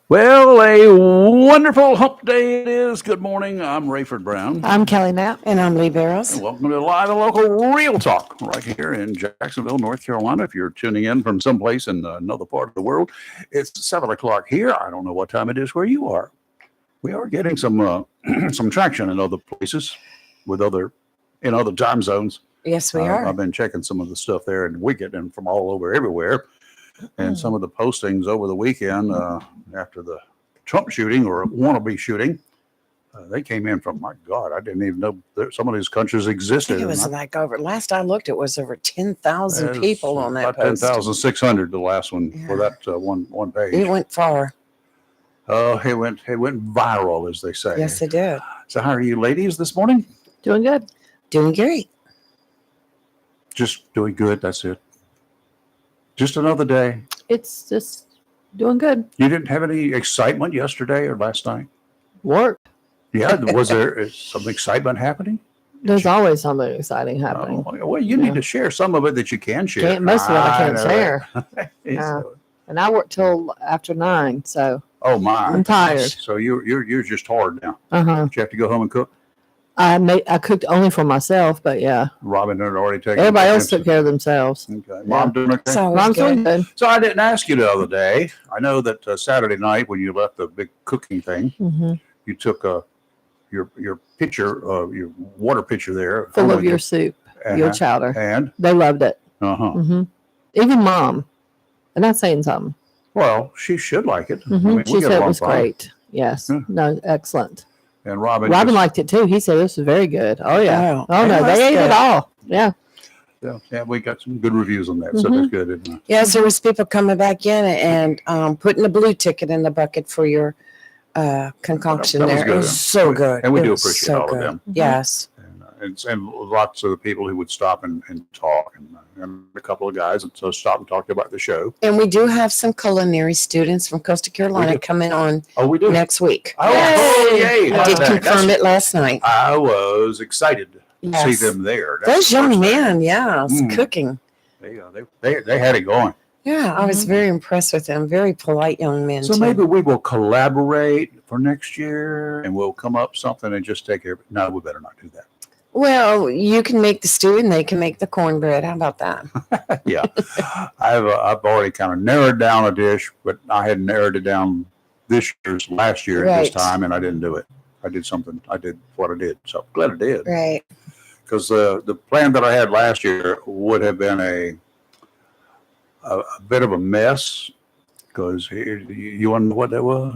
Well, a wonderful hump day it is. Good morning. I'm Rayford Brown. I'm Kelly Knapp. And I'm Lee Barrows. And welcome to Live and Local Real Talk right here in Jacksonville, North Carolina. If you're tuning in from someplace in another part of the world, it's 7 o'clock here. I don't know what time it is where you are. We are getting some some traction in other places in other time zones. Yes, we are. I've been checking some of the stuff there, and we get them from all over everywhere. And some of the postings over the weekend after the Trump shooting or wannabe shooting, they came in from, my God, I didn't even know that some of these countries I existed. think it was last I looked, it was over 10,000 people on that about post. 10,600, the last one for that one page. It went far. Oh, it went viral, as they say. Yes, it did. So how are you ladies this morning? Doing good. Doing great. Just doing good, that's it. Just another day. It's just doing good. You didn't have any excitement yesterday or last night? Work. Yeah, was there some excitement happening? There's always something exciting happening. Well, you need to share some of it that you can share. Most of it I can't know share. that. And I work till after 9, so Oh my! I'm tired. So you're just hard now. uh-huh. You have to go home and cook. I cooked only for myself, but yeah. Robin had already taken. Everybody else took care of themselves. Okay. Mom doing okay? So Mom's doing good. So I didn't ask you the other day. I know that Saturday night when you left the big cooking thing, Mm-hmm. you took your pitcher, your water pitcher there, Full of your soup, your chowder. and They loved it. uh-huh. Even Mom. And that's saying something. Well, she should like it. She said it was fine. great. Yes. Yeah. No, excellent. And Robin Liked it too. He said this was very good. Oh yeah. Oh, Oh no, that's they ate good. it all. Yeah. Yeah, we got some good reviews on that, so that's good. Isn't it? Yes, there was people coming back in and putting a blue ticket in the bucket for your concoction That was there. good. It was so good. And we It do was appreciate so all of good. them. Yes. And lots of the people who would stop and talk, and a couple of guys that so stop and talk about the show. And we do have some culinary students from Coastal Carolina coming on Oh, we do. next week. Oh, yay! I did confirm it last night. I was excited to Yes. see them there. That's Those the young first thing. men, yes, Mm. cooking. They had it going. Yeah, I was very impressed with them. Very polite young men. So too. maybe we will collaborate for next year, and we'll come up something and just take care. No, we better not do that. Well, you can make the stew and they can make the cornbread. How about that? Yeah, I've already kind of narrowed down a dish, but I had narrowed it down last year at this Right. time, and I didn't do it. I did what I did. So glad I did, Right. because the plan that I had last year would have been a bit of a mess. Because you want to know what that was?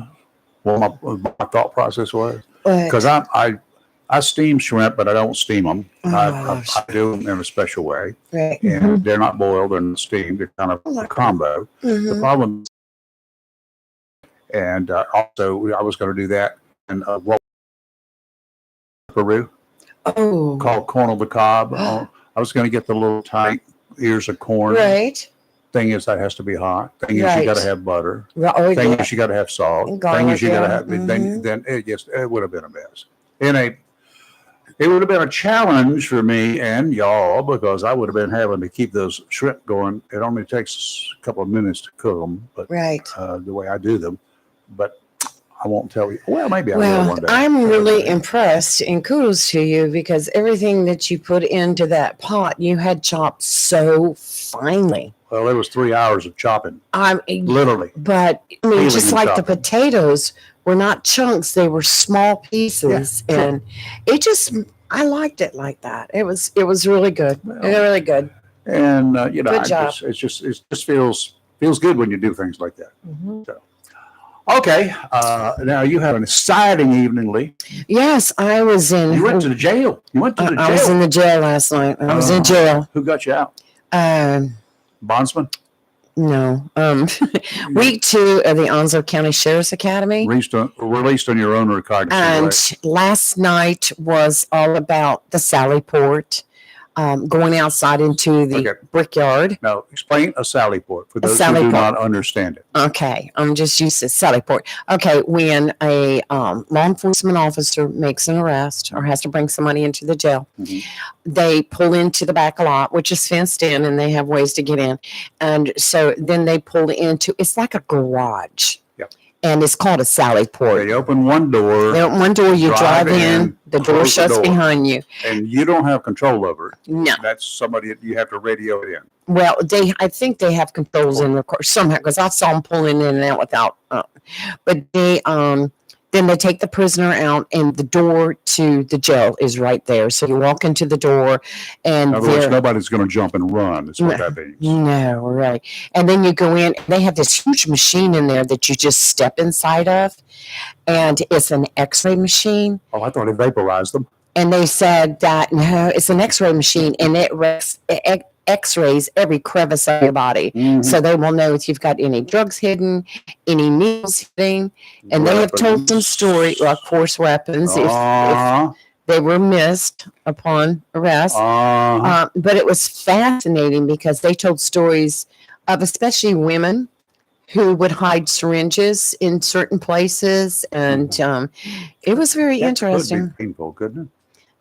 What my thought process was? But Because I steam shrimp, but I don't steam them. I gosh. do them in a special way, right. and they're not boiled; they're not steamed. They're kind of a combo. The Mhm. problem, and also I was going to do that in Peru Oh, called corn on the cob. I was going to get the little tight ears of corn. right. Thing is, that has to be hot. Thing is, you Right. got to have butter. Oh, Thing yeah. is, you got to have salt. And Thing is, you got to garlic, have. yeah. Mhm. Then it would have been a mess. It would have been a challenge for me and y'all, because I would have been having to keep those shrimp going. It only takes a couple of minutes to cook them, but Right. the way I do them. But I won't tell you. Well, maybe I will Well, one day. I'm really impressed and kudos to you because everything that you put into that pot, you had chopped so finely. Well, it was 3 hours of chopping, literally. But I mean, Peeling just and like the chopping. potatoes were not chunks, they were small pieces. Yeah, sure. And I liked it like that. It was really good. Well, Really good. And Good job. it just feels good when you do things like that. Mhm. Okay, now you had an exciting evening, Lee. Yes, I was in. You went to the jail. You went to the jail. I was in the jail last night. I was in jail. Who got you out? Bondsman? No. Week 2 of the Onslow County Sheriff's Academy. Released on your own recognizance. And Right? last night was all about the Sally Port, going outside into the Okay. brickyard. Now, explain a sally port for those who sally do port. not understand it. Okay, I'm just used to Sally Port. Okay, when a law enforcement officer makes an arrest or has to bring somebody into the jail, Mhm. they pull into the back lot, which is fenced in, and they have ways to get in. And so then they pull into, it's like a garage. Yep. and it's called a Sally Port. They open one door, They open one door, you drive drive in, in, the door close the shuts door. behind you. and you don't have control over it. No. That's somebody that you have to radio it in. Well, I think they have controls in the car somehow because I saw them pulling in and out without. But then they take the prisoner out, and the door to the jail is right there. So you walk into the door, and In other words, there. nobody's going to jump and run. Is what that means. No, right. And then you go in, they have this huge machine in there that you just step inside of, and it's an X-ray machine. Oh, I thought it vaporized them. And they said that no, it's an X-ray machine, and it X-rays every crevice of your body. Mhm. So they will know if you've got any drugs hidden, any needles hidden, and they have told some story, of course, weapons, if Uh-huh. they were missed upon arrest. Uh-huh. But it was fascinating because they told stories of especially women who would hide syringes in certain places, and it was very That interesting. could be painful, couldn't it?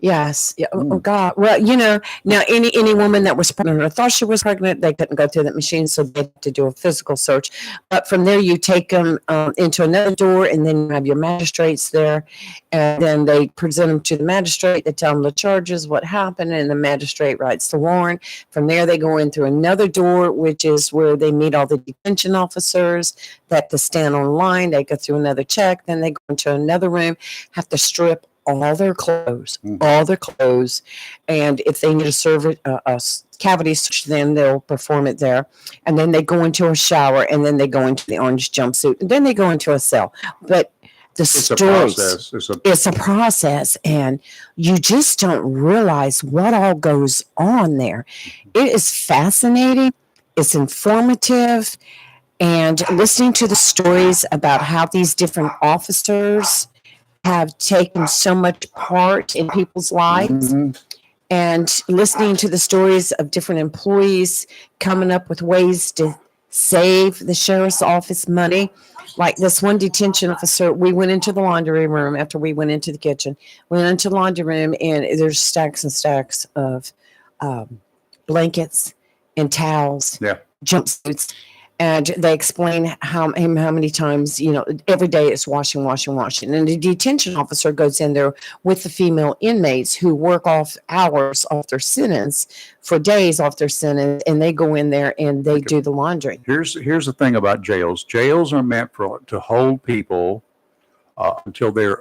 Yes. Yeah. Oh God. Well, now any woman that was pregnant or thought she was pregnant, they couldn't go through that machine, so they had to do a physical search. But from there, you take them into another door, and then you have your magistrates there, and then they present them to the magistrate. They tell them the charges, what happened, and the magistrate writes the warrant. From there, they go in through another door, which is where they meet all the detention officers that to stand on line. They go through another check, then they go into another room, have to strip all their clothes, and if they need to serve a cavity search, then they'll perform it there. And then they go into a shower, and then they go into the orange jumpsuit, and then they go into a cell. But the It's a stories, process. it's a process, and you just don't realize what all goes on there. It is fascinating. It's informative, and listening to the stories about how these different officers have taken so much part in people's lives, Mhm. and listening to the stories of different employees coming up with ways to save the sheriff's office money. Like this one detention officer, we went into the laundry room after we went into the kitchen. We went into the laundry room, and there's stacks and stacks of blankets and towels, Yeah. jumpsuits. And they explain how many times, every day it's washing. And the detention officer goes in there with the female inmates who work off hours off their sentence for days off their sentence, and they go in there and they do the laundry. Here's the thing about jails. Jails are meant to hold people until their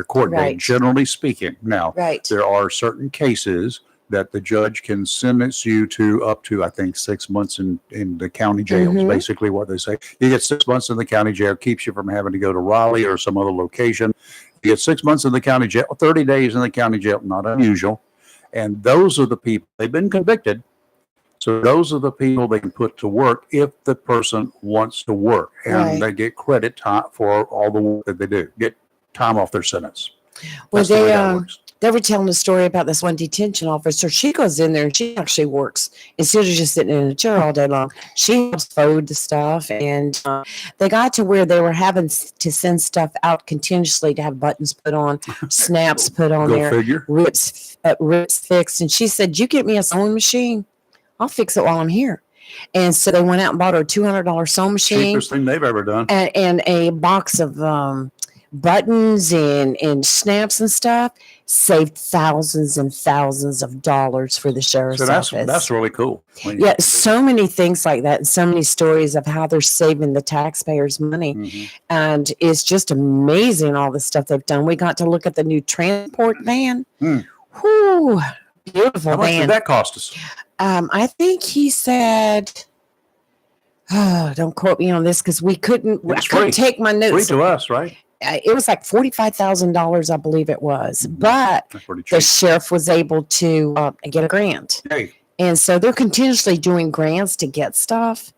court Right. date. Generally speaking, now Right. there are certain cases that the judge can sentence you to up to, I think, 6 months in the county jails. Mhm. Basically, what they say, you get 6 months in the county jail, keeps you from having to go to Raleigh or some other location. You get 6 months in the county jail, 30 days in the county jail, not unusual. And those are the people, they've been convicted. So those are the people they can put to work if the person wants to work, and Right. they get credit time for all the work that they do. Get time off their sentence. Well, That's the way that they works. they were telling a story about this one detention officer. She goes in there and she actually works instead of just sitting in a chair all day long. She helps fold the stuff, and they got to where they were having to send stuff out continuously to have buttons put on, snaps put on Go there, figure. rips fixed. And she said, "You get me a sewing machine, I'll fix it while I'm here." And so they went out and bought her a $200 sewing machine Cheapest thing they've ever done. and a box of buttons and snaps and stuff. Saved thousands and thousands of dollars for the sheriff's So that's office. really cool. When you- Yeah, so many things like that, and so many stories of how they're saving the taxpayers' money. Mhm. And it's just amazing all the stuff they've done. We got to look at the new transport van. Hmm. Whew, beautiful How much van. did that cost us? I think he said, don't quote me on this because I couldn't free. take my Free notes. to us, right? It was like $45,000, I believe it was. Mhm. But That's pretty the cheap. sheriff was able to get a grant. Hey, And so they're continuously doing grants to get stuff.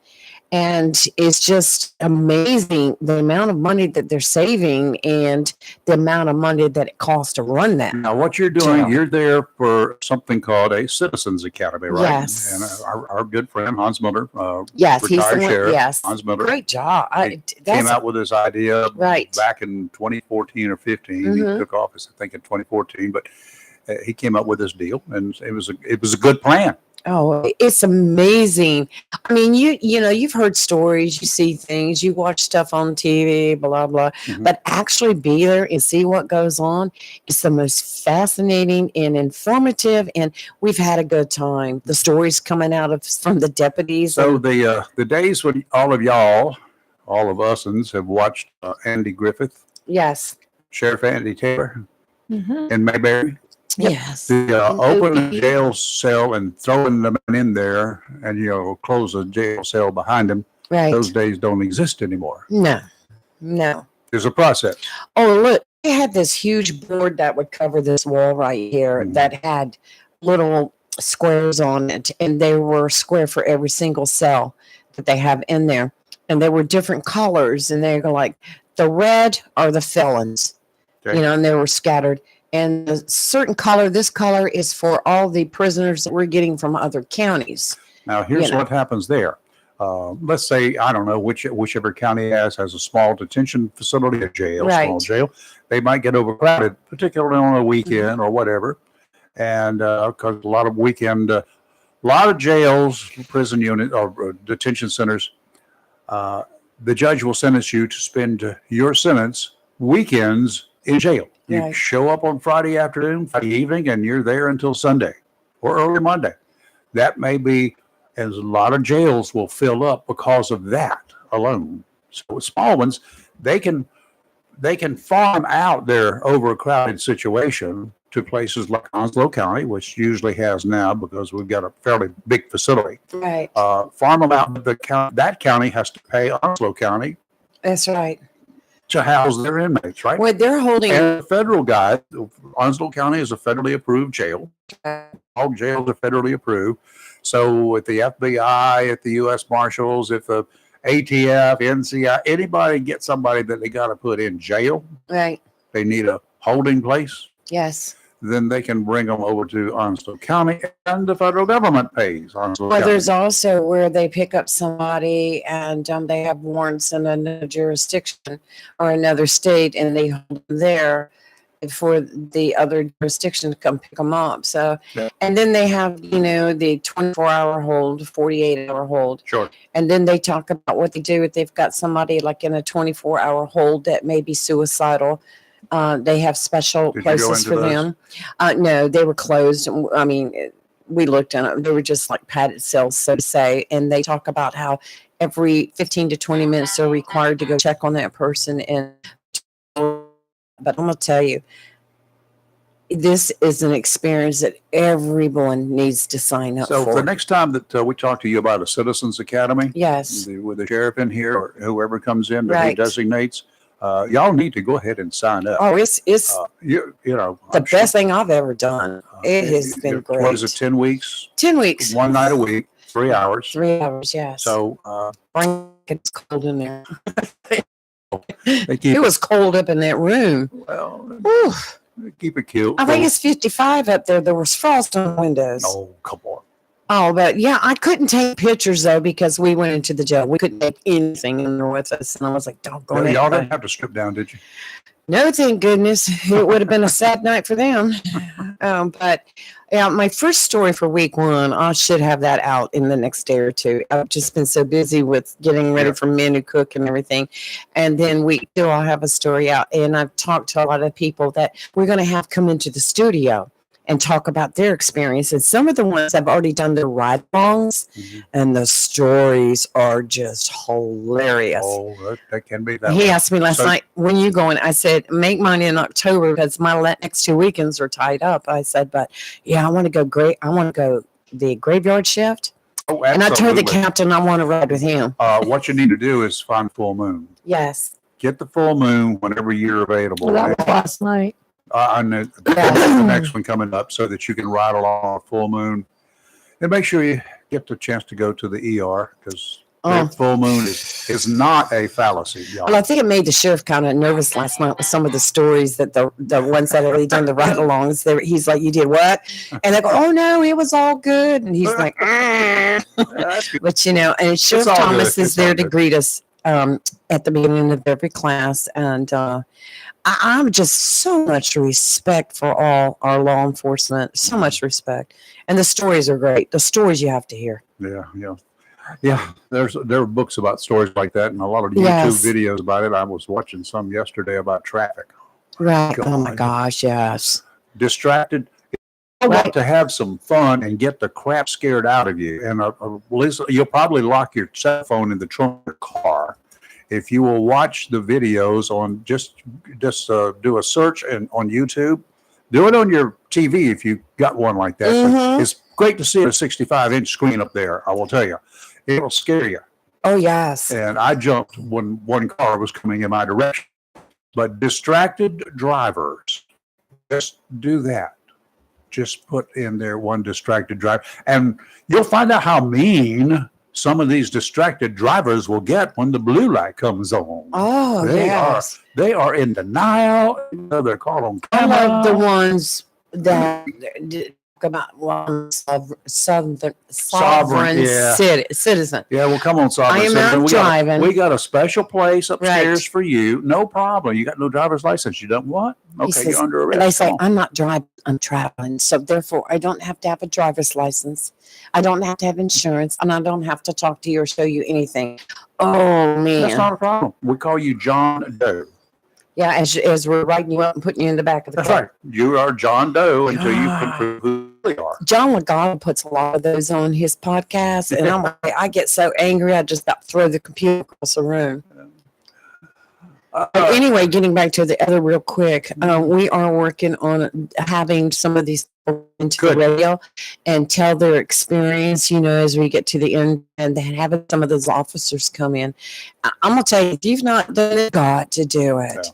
And it's just amazing the amount of money that they're saving and the amount of money that it costs to run that. now what you're doing, Jail. you're there for something called a Citizens Academy, right? Yes. And our good friend Hans Miller, Yes, he's the retired one. sheriff, Yes. Hans Miller, Great job. came That's out with this idea right. back in 2014 or 15. Mhm. He took office, I think, in 2014. But he came up with this deal, and it was a good plan. Oh, it's amazing. I mean, you know, you've heard stories, you see things, you watch stuff on TV, blah blah, Mhm. but actually be there and see what goes on is the most fascinating and informative. And we've had a good time. The stories coming out of from the deputies. So and- the days when all of y'all, all of us'ns, have watched Andy Griffith, yes, Sheriff Andy Taylor Mhm. in Mayberry, yes, open a jail cell and throwing them in there, and close a jail cell behind them. right. Those days don't exist anymore. No, no. There's a process. Oh, look, they had this huge board that would cover this wall right here Mhm. that had little squares on it, and they were square for every single cell that they have in there. And they were different colors, and they were like the red are the felons, Okay. and they were scattered. And a certain color, this color is for all the prisoners that we're getting from other counties. Now, here's know. what happens there. Let's say, I don't know, whichever county has a small detention facility, a jail, small Right. jail. They might get overcrowded, particularly on a weekend or whatever. And because a lot of jails, prison unit or detention centers, the judge will sentence you to spend your sentence weekends in jail. You Right. show up on Friday afternoon, Friday evening, and you're there until Sunday or early Monday. That may be, and a lot of jails will fill up because of that alone. So small ones, they can farm out their overcrowded situation to places like Onslow County, which usually has now because we've got a fairly big facility. Right. Farm them out. That county has to pay Onslow County That's right. to house their inmates, right? Well, they're holding. And the federal guy, Onslow County is a federally approved jail. All jails are federally approved. So at the FBI, at the U.S. Marshals, if the ATF, NCI, anybody get somebody that they got to put in jail, Right. they need a holding place, Yes. then they can bring them over to Onslow County, and the federal government pays Onslow Well, County. there's also where they pick up somebody and they have warrants in another jurisdiction or another state, and they hold them there for the other jurisdiction to come pick them up. So, Yeah. and then they have, the 24-hour hold, 48-hour hold. Sure. And then they talk about what they do if they've got somebody like in a 24-hour hold that may be suicidal. They have special Did you go places into for those? them. No, they were closed. I mean, we looked at them. They were just like padded cells, so to say. And they talk about how every 15 to 20 minutes they're required to go check on that person. But I'm going to tell you, this is an experience that everyone needs to sign up So for. the next time that we talk to you about a Citizens Academy, Yes. with the sheriff in here or whoever comes in that he Right. designates, y'all need to go ahead and sign up. Oh, it's You know, the I'm sure, best thing I've ever done. It has been What is it, great. 10 weeks, 10 weeks. one night a week, 3 hours. 3 hours, yes. So It's cold in there. they keep It was cold up in that room. well, Whew. keep it cute. I think it's 55 up there. There was frost on the windows. Oh, come on. Oh, but yeah, I couldn't take pictures though because we went into the jail. We couldn't take anything in there with us. And I was like, doggone it. Y'all didn't have to strip down, did you? No, thank goodness. It would have been a sad night for them. But yeah, my first story for week 1, I should have that out in the next day or two. I've just been so busy with getting ready Yeah. for men who cook and everything. And then week 2, I'll have a story out. And I've talked to a lot of people that we're going to have come into the studio and talk about their experience. And some of the ones have already done their ride-alongs, Mhm. and the stories are just hilarious. Oh, that can be that He way. asked me last So- night, when you going? I said, make mine in October because my next 2 weekends are tied up. I said, but yeah, I want to go the graveyard shift. Oh, And I told the absolutely. captain I want to ride with him. What you need to do is find full moon. Yes. Get the full moon whenever you're available. Well, that was last night. And the next one coming up so that you can ride along on a full moon. And make sure you get the chance to go to the ER because Oh. full moon is not a fallacy, y'all. Well, I think it made the sheriff kind of nervous last night with some of the stories that the ones that had done the ride-alongs. He's like, "You did what?" And they go, "Oh no, it was all good." And he's like, "Ah." That's good. But and Sheriff all good. Thomas is It's all there to good. greet us at the beginning of every class. And I'm just so much respect for all our law enforcement, so much respect. And the stories are great. The stories you have to hear. Yeah. There are books about stories like that, and a lot of YouTube Yes. videos about it. I was watching some yesterday about traffic. Right. Oh my God. gosh. Yes. Distracted. I Right. want to have some fun and get the crap scared out of you. And Lisa, you'll probably lock your cell phone in the trunk of your car. If you will watch the videos on just do a search on YouTube, do it on your TV if you got one like that. But Mhm. it's great to see a 65-inch screen up there. I will tell you, it'll scare you. Oh yes. And I jumped when one car was coming in my direction. But distracted drivers, just do that. Just put in there one distracted driver, and you'll find out how mean some of these distracted drivers will get when the blue light comes on. Oh They yes. They are in denial. They're caught on I camera. love the ones that talk about one sovereign yeah. citizen. Yeah, well, come on, Sovereign I am Citizen. not driving. We got a special place upstairs Right. for you. No problem. You got no driver's license. You don't what? Okay, says- you're under arrest. And they say, Come on. I'm not driving, I'm traveling. So therefore, I don't have to have a driver's license. I don't have to have insurance, and I don't have to talk to you or show you anything. Oh, man. That's not a problem. We call you John Doe. Yeah, as we're writing you up and putting you in the back of the That's car. right. You are John Doe until you can God. prove who you really are. John Legato puts a lot of those on his podcast, and I'm like, I get so angry, I just about throw the computer across the room. But anyway, getting back to the other real quick, we are working on having some of these people into Good. the radio and tell their experience, as we get to the end, and then having some of those officers come in. I'm going to tell you, if you've not done it, got to do it. Yeah.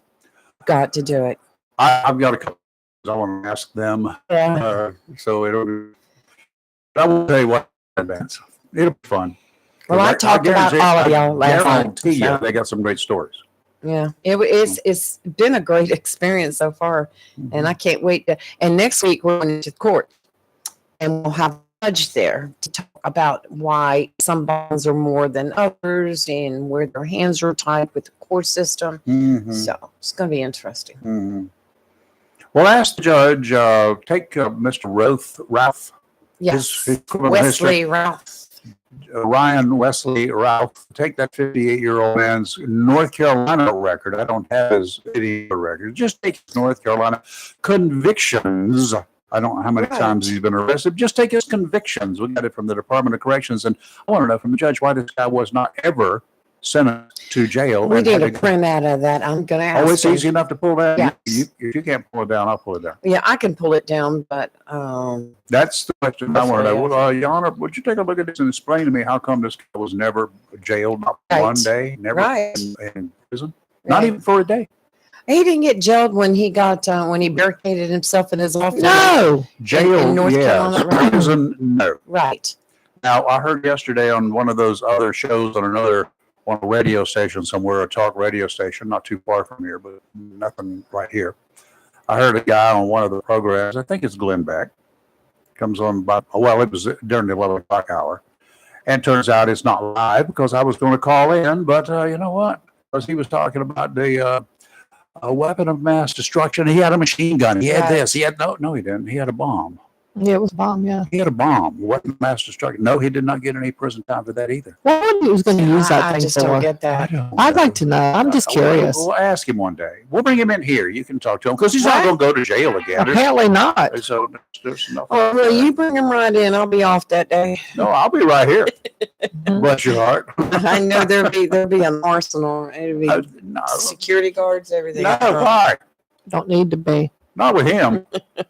Got to do it. I've got a couple. I want to ask them. Yeah. So I will tell you what in advance. It'll be fun. Well, I talked about all of y'all last night. Guarantee you, so- they got some great stories. Yeah, it's been a great experience so far, and I can't wait to. And next week we're going to court, and we'll have a judge there to talk about why some bonds are more than others, and where their hands are tied with the court system. Mhm. So it's going to be interesting. Mhm. Well, ask the judge. Take Mr. Ralph. Yes, his criminal history. Wesley Ralph. Ryan Wesley Ralph, take that 58-year-old man's North Carolina record. I don't have his video record. Just take his North Carolina convictions. I don't know how many Right. times he's been arrested. Just take his convictions. We got it from the Department of Corrections. And I want to know from the judge why this guy was not ever sentenced to jail. We and need had a to- print out of that. I'm going to ask. Oh, it's him. easy enough to pull that. Yes. If you can't pull it down, I'll pull it down. Yeah, I can pull it down, but That's the question I want to know. Yeah. Well, Your Honor, would you take a look at this and explain to me how come this guy was never jailed, not for Right. one day, never Right. in prison, not right. even for a day? He didn't get jailed when he got when he barricaded himself in his office. No. Jail, North yes. Carolina, right. Prison, no. Right. Now, I heard yesterday on one of those other shows on a radio station somewhere, a talk radio station, not too far from here, but nothing right here. I heard a guy on one of the programs, I think it's Glenn Beck, comes on about, well, it was during the 11 o'clock hour. And turns out it's not live because I was going to call in, but you know what? Because he was talking about the a weapon of mass destruction. He had a machine gun. He had Right. this. He had, no, he didn't. He had a bomb. Yeah, it was a bomb. Yeah. He had a bomb, weapon of mass destruction. No, he did not get any prison time for that either. What he was going to use that I thing just for? don't get that. I'd like to know. I'm just curious. We'll ask him one day. We'll bring him in here. You can talk to him because he's not Right. going to go to jail again. Apparently not. So there's nothing. Oh, well, you bring him right in. I'll be off that day. No, I'll be right here. Mhm. Bless your heart. I know there'll be an arsenal. It'll be No, security guards, everything. no, why? Don't need to be. Not with him.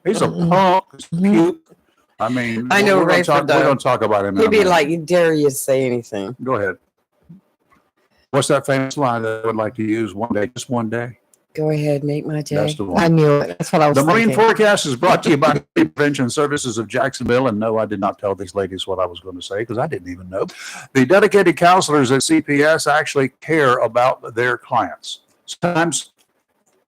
He's a punk. He's a puke. I mean, I know we're gonna Rayford, talk- though. We're going to talk about him. in a He'd be minute. like, dare you to say anything? Go ahead. What's that famous line that I would like to use one day, just one day? Go ahead, make my day. That's the I one. knew it. That's what I was The Marine thinking. Forecast is brought to you by the Prevention Services of Jacksonville. And no, I did not tell these ladies what I was going to say because I didn't even know. The dedicated counselors at CPS actually care about their clients. Sometimes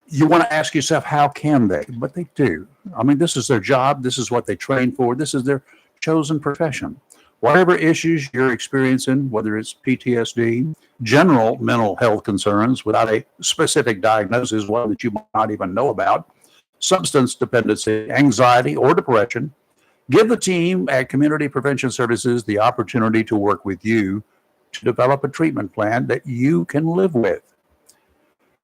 you want to ask yourself, how can they? But they do. I mean, this is their job. This is what they train for. This is their chosen profession. Whatever issues you're experiencing, whether it's PTSD, general mental health concerns without a specific diagnosis, one that you might not even know about, substance dependency, anxiety, or depression, give the team at Community Prevention Services the opportunity to work with you to develop a treatment plan that you can live with.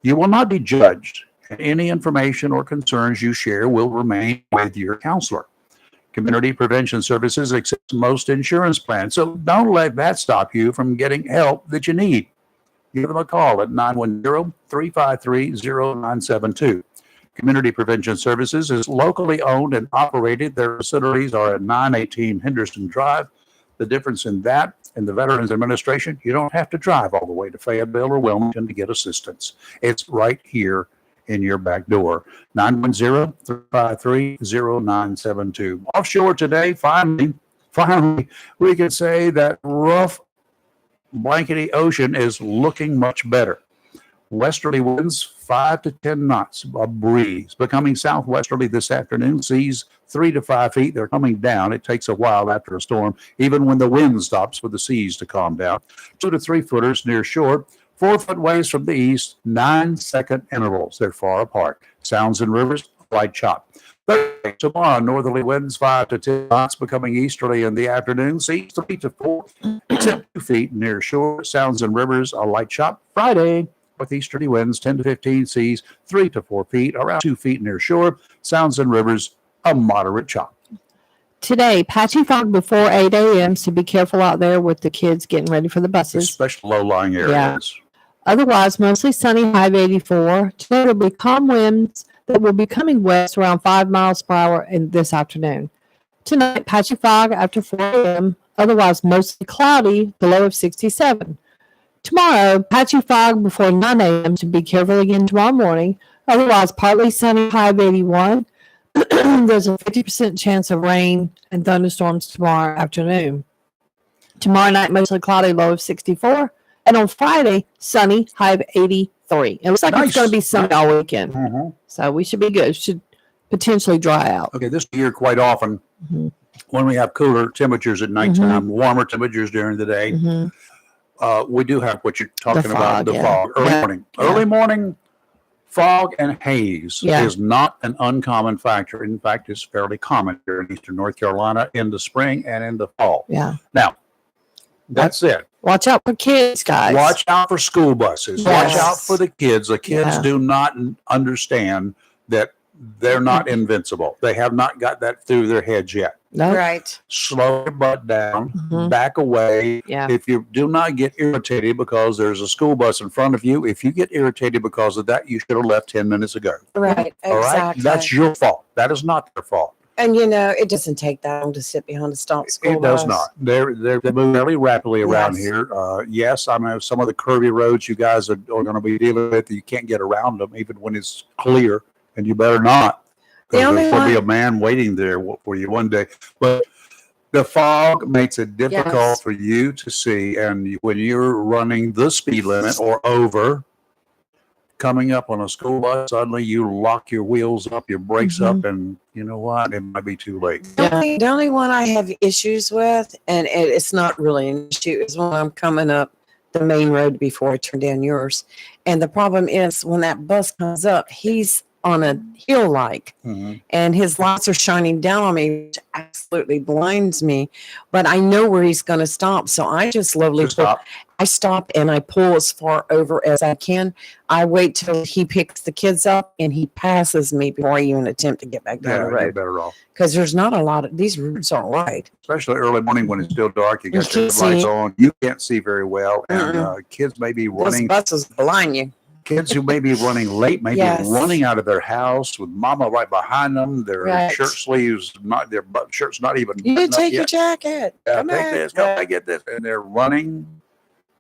You will not be judged, and any information or concerns you share will remain with your counselor. Community Prevention Services accepts most insurance plans, so don't let that stop you from getting help that you need. Give them a call at 910-353-0972. Community Prevention Services is locally owned and operated. Their facilities are at 918 Henderson Drive. The difference in that and the Veterans Administration, you don't have to drive all the way to Fayetteville or Wilmington to get assistance. It's right here in your back door. 910-353-0972. Offshore today, finally, we can say that rough, blankety ocean is looking much better. Westerly winds 5 to 10 knots, a breeze. Becoming southwesterly this afternoon, seas 3 to 5 feet. They're coming down. It takes a while after a storm, even when the wind stops for the seas to calm down. 2 to 3 footers near shore. 4-foot waves from the east, 9-second intervals. They're far apart. Sounds and rivers, light chop. Thursday, tomorrow, northerly winds 5 to 10 knots, becoming easterly in the afternoon. Seas 3 to 4, except 2 feet near shore. Sounds and rivers, a light chop. Friday, northeasterly winds 10 to 15, seas 3 to 4 feet, around 2 feet near shore. Sounds and rivers, a moderate chop. Today, patchy fog before 8 a.m. So be careful out there with the kids getting ready for the buses. Especially low-lying areas. Otherwise, mostly sunny, high of 84. Today will be calm winds that will be coming west around 5 miles per hour in this afternoon. Tonight, patchy fog after 4 a.m. Otherwise, mostly cloudy, the low of 67. Tomorrow, patchy fog before 9 a.m. So be careful again tomorrow morning. Otherwise, partly sunny, high of 81. There's a 50% chance of rain and thunderstorms tomorrow afternoon. Tomorrow night, mostly cloudy, low of 64. And on Friday, sunny, high of 83. It looks like it's going to be sunny all weekend. So we should be good. It should potentially dry out. Okay, this year quite often when we have cooler temperatures at nighttime, warmer temperatures during the day, we do have what you're talking about, the fog. Early morning. Early morning fog and haze is not an uncommon factor. In fact, it's fairly common here in eastern North Carolina in the spring and in the fall. Yeah. Now, that's it. Watch out for kids, guys. Watch out for school buses. Yes. Watch out for the kids. The kids do not understand that they're not invincible. They have not got that through their heads yet. No. Right. Slow your butt down, back away. Yeah. If you do not get irritated because there's a school bus in front of you, if you get irritated because of that, you should have left 10 minutes ago. Right. All right? Exactly. That's your fault. That is not their fault. And you know, it doesn't take that long to sit behind a stop school It does bus. not. They move fairly rapidly around Yes. here. Yes, I know some of the curvy roads you guys are going to be dealing with. You can't get around them even when it's clear, and you better not. The only There'll be a one- man waiting there for you one day. But the fog makes it difficult Yes. for you to see, and when you're running the speed limit or over, coming up on a school bus, suddenly you lock your wheels up, your brakes up, and you know what? It might be too late. The only one I have issues with, and it's not really an issue, is when I'm coming up the main road before I turn down yours. And the problem is when that bus comes up, he's on a hill and his lights are shining down on me, which absolutely blinds me. But I know where he's going to stop. So I just lovely Just stop. I stop and I pull as far over as I can. I wait till he picks the kids up and he passes me before I even attempt to get back down Yeah, the you're road. better off. Because there's not a lot of these roads aren't wide. Especially early morning when it's still dark, you You got your can't lights see. on, you can't see very well, and kids may be Those running. buses blind you. Kids who may be running late, may Yes. be running out of their house with mama right behind them. Their Right. shirt sleeves not, their shirt's not even. You buttoned didn't up take your yet. jacket. Come Take on. this, come get this, and they're running.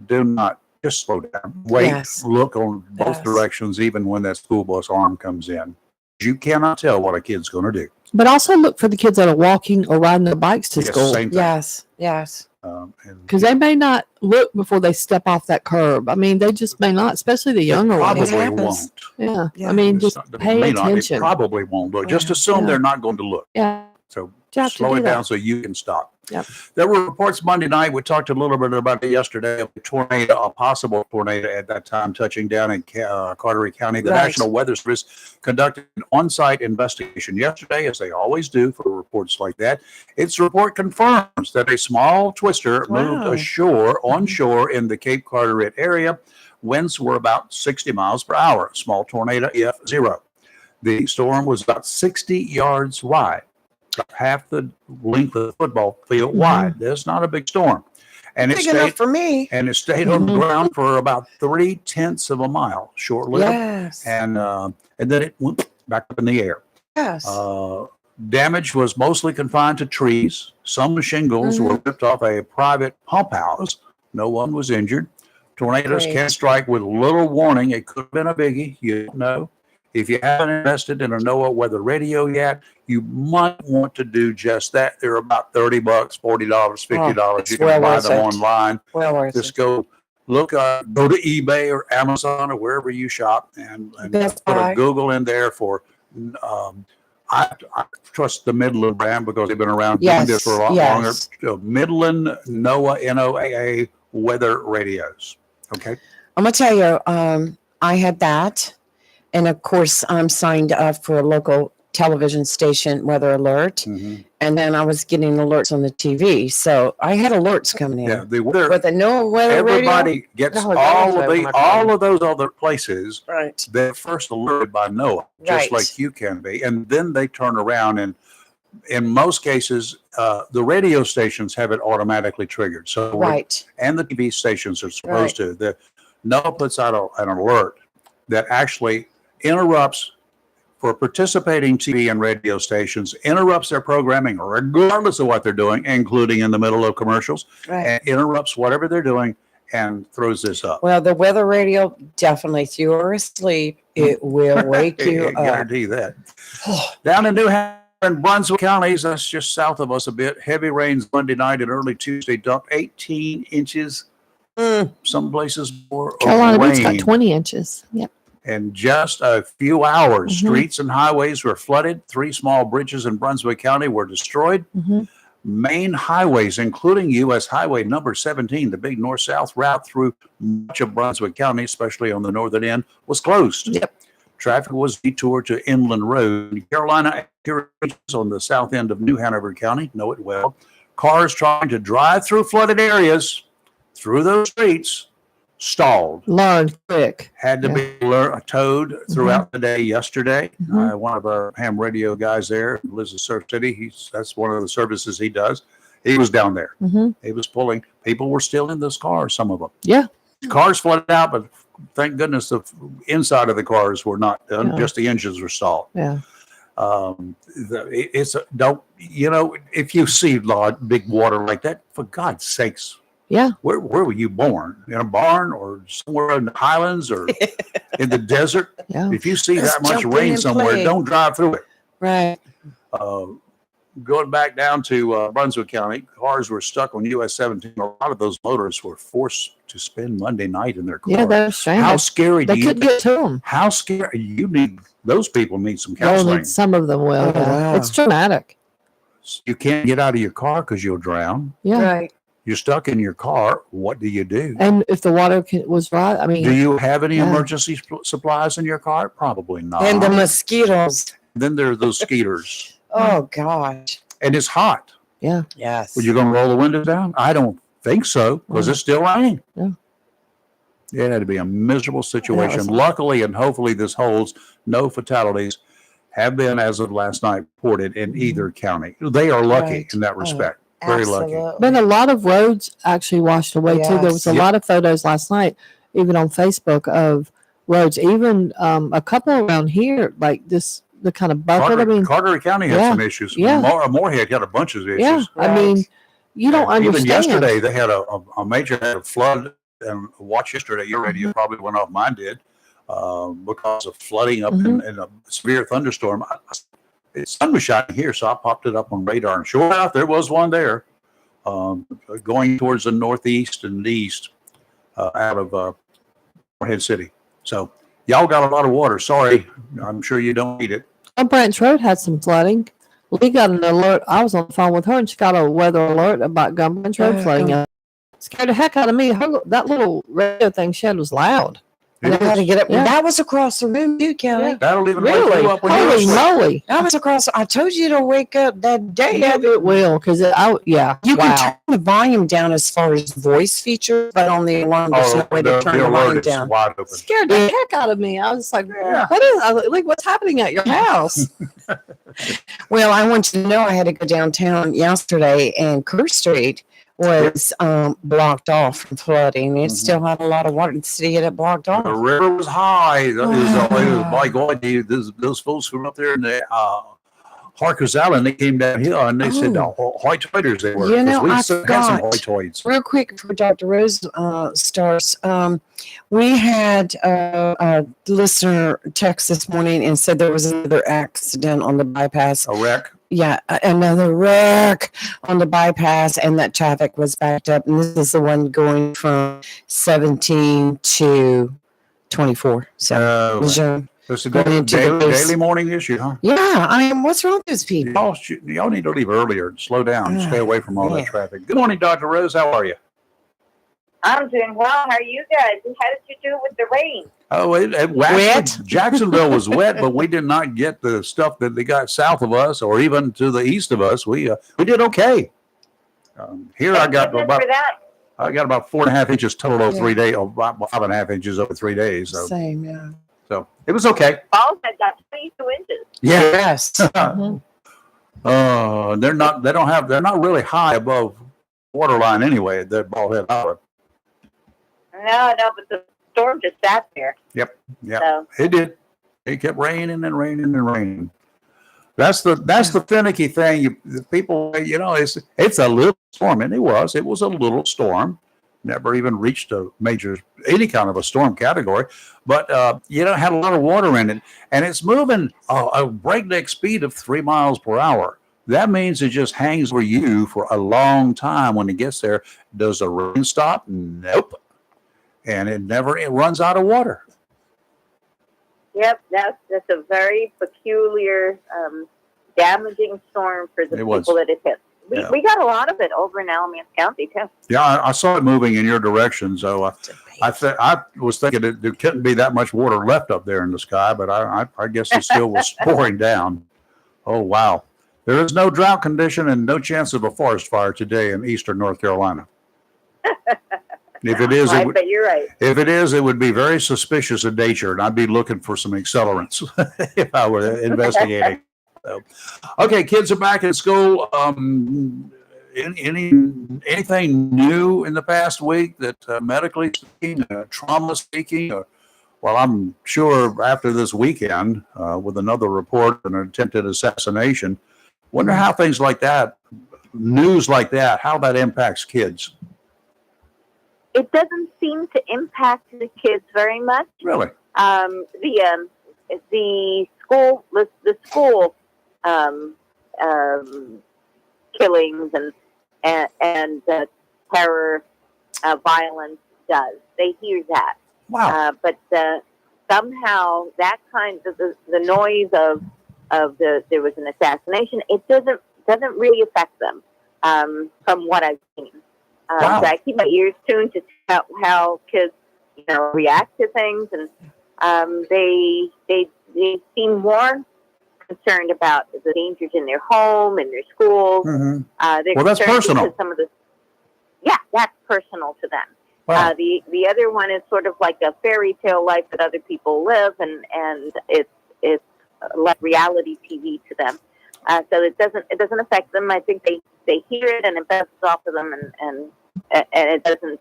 Do not just slow down. Wait, Yes. look on both Yes. directions, even when that school bus arm comes in. You cannot tell what a kid's going to do. But also look for the kids that are walking or riding their bikes to Yes, school. same thing. Yes. Yes. And Because they may not look before they step off that curb. I mean, they just may not, especially the it younger probably ones. It happens. won't. Yeah. Yeah. I mean, It's just not- it pay may not. It attention. probably won't look. Just assume Yeah. they're not going to look. Yeah. So You have to slow do it down that. so you can stop. Yep. There were reports Monday night. We talked a little bit about it yesterday. Of a tornado, a possible tornado at that time touching down in Carteret County. The Right. National Weather Service conducted an on-site investigation yesterday, as they always do for reports like that. Its report confirms that a small twister moved Wow. onshore in the Cape Carteret area. Winds were about 60 miles per hour. Small tornado F0. The storm was about 60 yards wide, about half the length of the football field wide. That's not a big storm. And Big enough for me. it stayed on the ground for about 3/10 of a mile, short-lived, Yes. and then it went back up in the air. Yes. Damage was mostly confined to trees. Some shingles were ripped off a private pump house. No one was injured. Tornadoes Great. can strike with little warning. It could have been a biggie. You don't know. If you haven't invested in a NOAA weather radio yet, you might want to do just that. They're about $30, $40, $50. it's You can well buy worth them it. online. Well worth Just it. go look, go to eBay or Amazon or wherever you shop and Best put Buy. a Google in there for. I trust the Midland brand because they've been around doing this for a lot longer. Midland NOAA NOAA weather radios. Okay. I'm gonna tell you, I had that, and of course, I'm signed up for a local television station weather alert, Mhm. and then I was getting alerts on the TV, so I had alerts coming in. Yeah, the weather. But the NOAA weather radio, Everybody gets No, that was over my all of those other places. right? They're first alerted by NOAA, just Right. like you can be, and then they turn around and, in most cases, the radio stations have it automatically triggered. So, Right. and the TV stations are supposed to. The NOAA puts out an alert that actually interrupts for participating TV and radio stations, interrupts their programming regardless of what they're doing, including in the middle of commercials, Right. and interrupts whatever they're doing and throws this up. Well, the weather radio definitely, if you are asleep, it will wake you I up. guarantee that. Down in New Hampshire and Brunswick counties, that's just south of us a bit. Heavy rains Monday night and early Tuesday dumped 18 inches. Some places more. Carolina of Beach got rain. 20 inches. Yep. In just a few hours, Mhm. streets and highways were flooded. 3 small bridges in Brunswick County were destroyed. Mhm. Main highways, including U.S. Highway number 17, the big north-south route through much of Brunswick County, especially on the northern end, was closed. Yep. Traffic was detoured to Inland Road. Carolina on the south end of New Hanover County know it well. Cars trying to drive through flooded areas, through those streets, stalled. Learn quick. Had to be towed throughout the day yesterday. Mhm. One of our ham radio guys there lives in Surf City. That's one of the services he does. He was down there. Hmm. He was pulling. People were still in those cars, some of them. Yeah. Cars flooded out, but thank goodness the inside of the cars were not done. Yeah. Just the engines were stalled. Yeah. Don't, if you see big water like that, for God's sakes, Yeah. where were you born? In a barn or somewhere in the highlands or in the desert? Yeah. If you see Just that much jump in rain and somewhere, play. don't drive through it. Right. Going back down to Brunswick County, cars were stuck on US 17. A lot of those motorists were forced to spend Monday night in their car. Yeah. They're How stranded. scary do They you couldn't get to them. How scary you need? Those people need some Only counseling. some of them will. Oh, Yeah. wow. It's traumatic. You can't get out of your car because you'll drown. Yeah. Right. You're stuck in your car. What do you do? And if the water was right, I mean, Do you have any Yeah. emergency supplies in your car? Probably not. And the mosquitoes. Then there are those skeeters, Oh gosh. and it's hot. yeah. Yes. Were you going to roll the windows down? I don't think so because it's still raining. Yeah. It had to be a miserable situation. was- Luckily, and hopefully this holds, no fatalities have been, as of last night, reported in either county. They are lucky Right. in that respect. Very lucky. Been a lot of roads actually washed away too. There was a Yes. Yep. lot of photos last night, even on Facebook, of roads. Even a couple around here, like this, the kind of bucket. I mean, Carteret County had yeah, some issues. yeah. Moorhead had a bunch of issues. yeah. I mean, you don't Even understand. yesterday, they had a major flood. And watch yesterday, your radio probably went off, mine did, because of flooding up in a severe thunderstorm. The sun was shining here, so I popped it up on radar, and sure enough, there was one there, going towards the northeast and east, out of Moorhead City. So y'all got a lot of water. Sorry, I'm sure you don't need it. Branch Road had some flooding. Lee got an alert. I was on the phone with her, and she got a weather alert about Gum Branch Road flooding. Scared the heck out of me. That little radio thing she had was loud. And I had to get up. Yeah. That was across the room too, Kelly. Yeah. That'll even wake Really? you up when you're Holy asleep. moly! That was across. I told you to wake up that day. Yeah, it will, because yeah. You wow. can turn the volume down as far as voice feature, but on the alarm, there's no way to turn the volume alert is down. wide open. Scared the heck out of me. I was like, Yeah. what is? I was like, what's happening at your house? Well, I want you to know I had to go downtown yesterday, and Kerr Street was blocked off from flooding. It Mhm. still had a lot of water. The city had it blocked The off. river was high. It was my God, those folks from up there in the Harkers Island, they came down here and they said hoity-toiters they were. You 'cause know, we I still had some forgot. hoity-toids. Real quick before Dr. Rose starts, we had a listener text this morning and said there was another accident on the bypass. A wreck. Yeah, another wreck on the bypass, and that traffic was backed up. And this is the one going from 17 to 24. So, it was, It's a going into the base. daily morning issue, huh? yeah, I mean, what's wrong with those people? Y'all need to leave earlier. Slow down. Stay away from all that Yeah. traffic. Good morning, Dr. Rose. How are you? I'm doing well. How are you guys? And how did you do with the rain? Oh, Wet? Jacksonville was wet, but we did not get the stuff that they got south of us or even to the east of us. We did okay. Here I Thank got goodness about for that. 4.5 inches total over Yeah. 3 days, about 5.5 inches over 3 days. So, Same, yeah. so it was okay. Falls had got 22 inches. Yeah. Yes. Mhm. They're not really high above waterline anyway. They're Bald Head Island. No, but the storm just sat there. Yeah, So, it did. It kept raining and raining and raining. That's the finicky thing. The people, it's a little storm, and it was a little storm. Never even reached any kind of a storm category, but had a lot of water in it, and it's moving a breakneck speed of 3 miles per hour. That means it just hangs over you for a long time. When it gets there, does the rain stop? Nope, and it runs out of water. yep, that's a very peculiar, damaging storm for the It was. people that it hit. Yeah. We got a lot of it over in Alamance County, too. Yeah, I saw it moving in your direction, so I was thinking that there couldn't be that much water left up there in the sky, but I guess it still was pouring down. Oh, wow. There is no drought condition and no chance of a forest fire today in eastern North Carolina. If it is, I bet you're right. it would be very suspicious in nature, and I'd be looking for some accelerants if I were investigating. So, okay, kids are back in school. Anything new in the past week that medically speaking, trauma speaking? Well, I'm sure after this weekend with another report of an attempted assassination, wonder how things like that, news like that, how that impacts kids. It doesn't seem to impact the kids very much. Really? The school killings and terror violence does. They hear that. Wow. But somehow that kind of the noise of there was an assassination, it doesn't really affect them from what I've seen. Wow. So I keep my ears tuned to how kids react to things, and they seem more concerned about the dangers in their home, in their schools. Mhm. They're Well, that's concerned personal. because some of that's personal to them. Wow. The other one is sort of like a fairy tale life that other people live, and it's like reality TV to them. So it doesn't affect them. I think they hear it and it bounces off of them, and it doesn't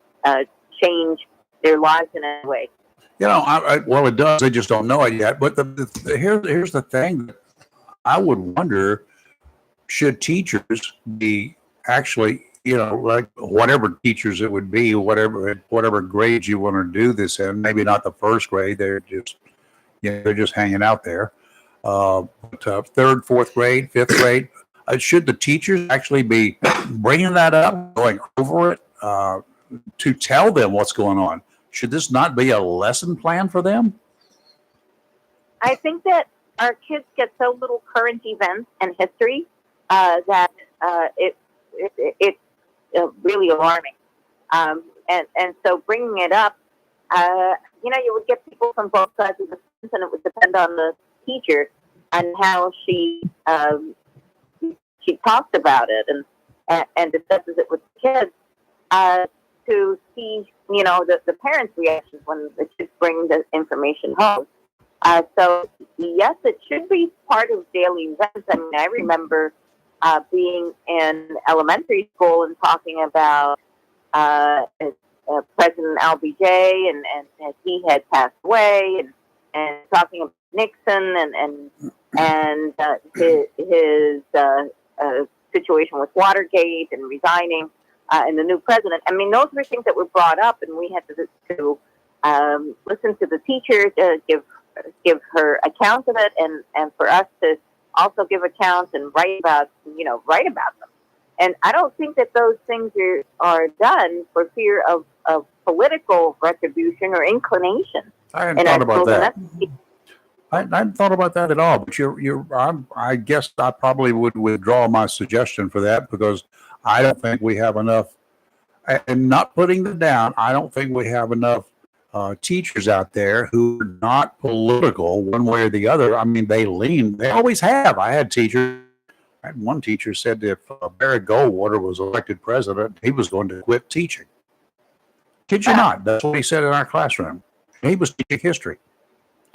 change their lives in any way. Well, it does. They just don't know it yet. But here's the thing that I would wonder: should teachers be actually, like whatever teachers it would be, whatever grades you want to do this in? Maybe not the first grade. They're just hanging out there. But third, fourth grade, fifth grade. Should the teachers actually be bringing that up, going over it to tell them what's going on? Should this not be a lesson plan for them? I think that our kids get so little current events and history that it's really alarming. And so bringing it up, you would get people from both sides of the fence, and it would depend on the teacher and how she talks about it and discusses it with the kids to see, the parents' reactions when the kids bring the information home. So yes, it should be part of daily events. I mean, I remember being in elementary school and talking about President LBJ and he had passed away, and talking about Nixon and his situation with Watergate and resigning, and the new president. I mean, those were things that were brought up, and we had to listen to the teacher to give her account of it, and for us to also give accounts and write about them. And I don't think that those things are done for fear of political retribution or inclination. I hadn't thought about that. I hadn't thought about that at all. But I guess I probably would withdraw my suggestion for that, because I don't think we have enough. And not putting them down, I don't think we have enough teachers out there who are not political one way or the other. I mean, they always have. I had one teacher said that if Barry Goldwater was elected president, he was going to quit teaching. Kid you not. That's what he said in our classroom. He was teaching history.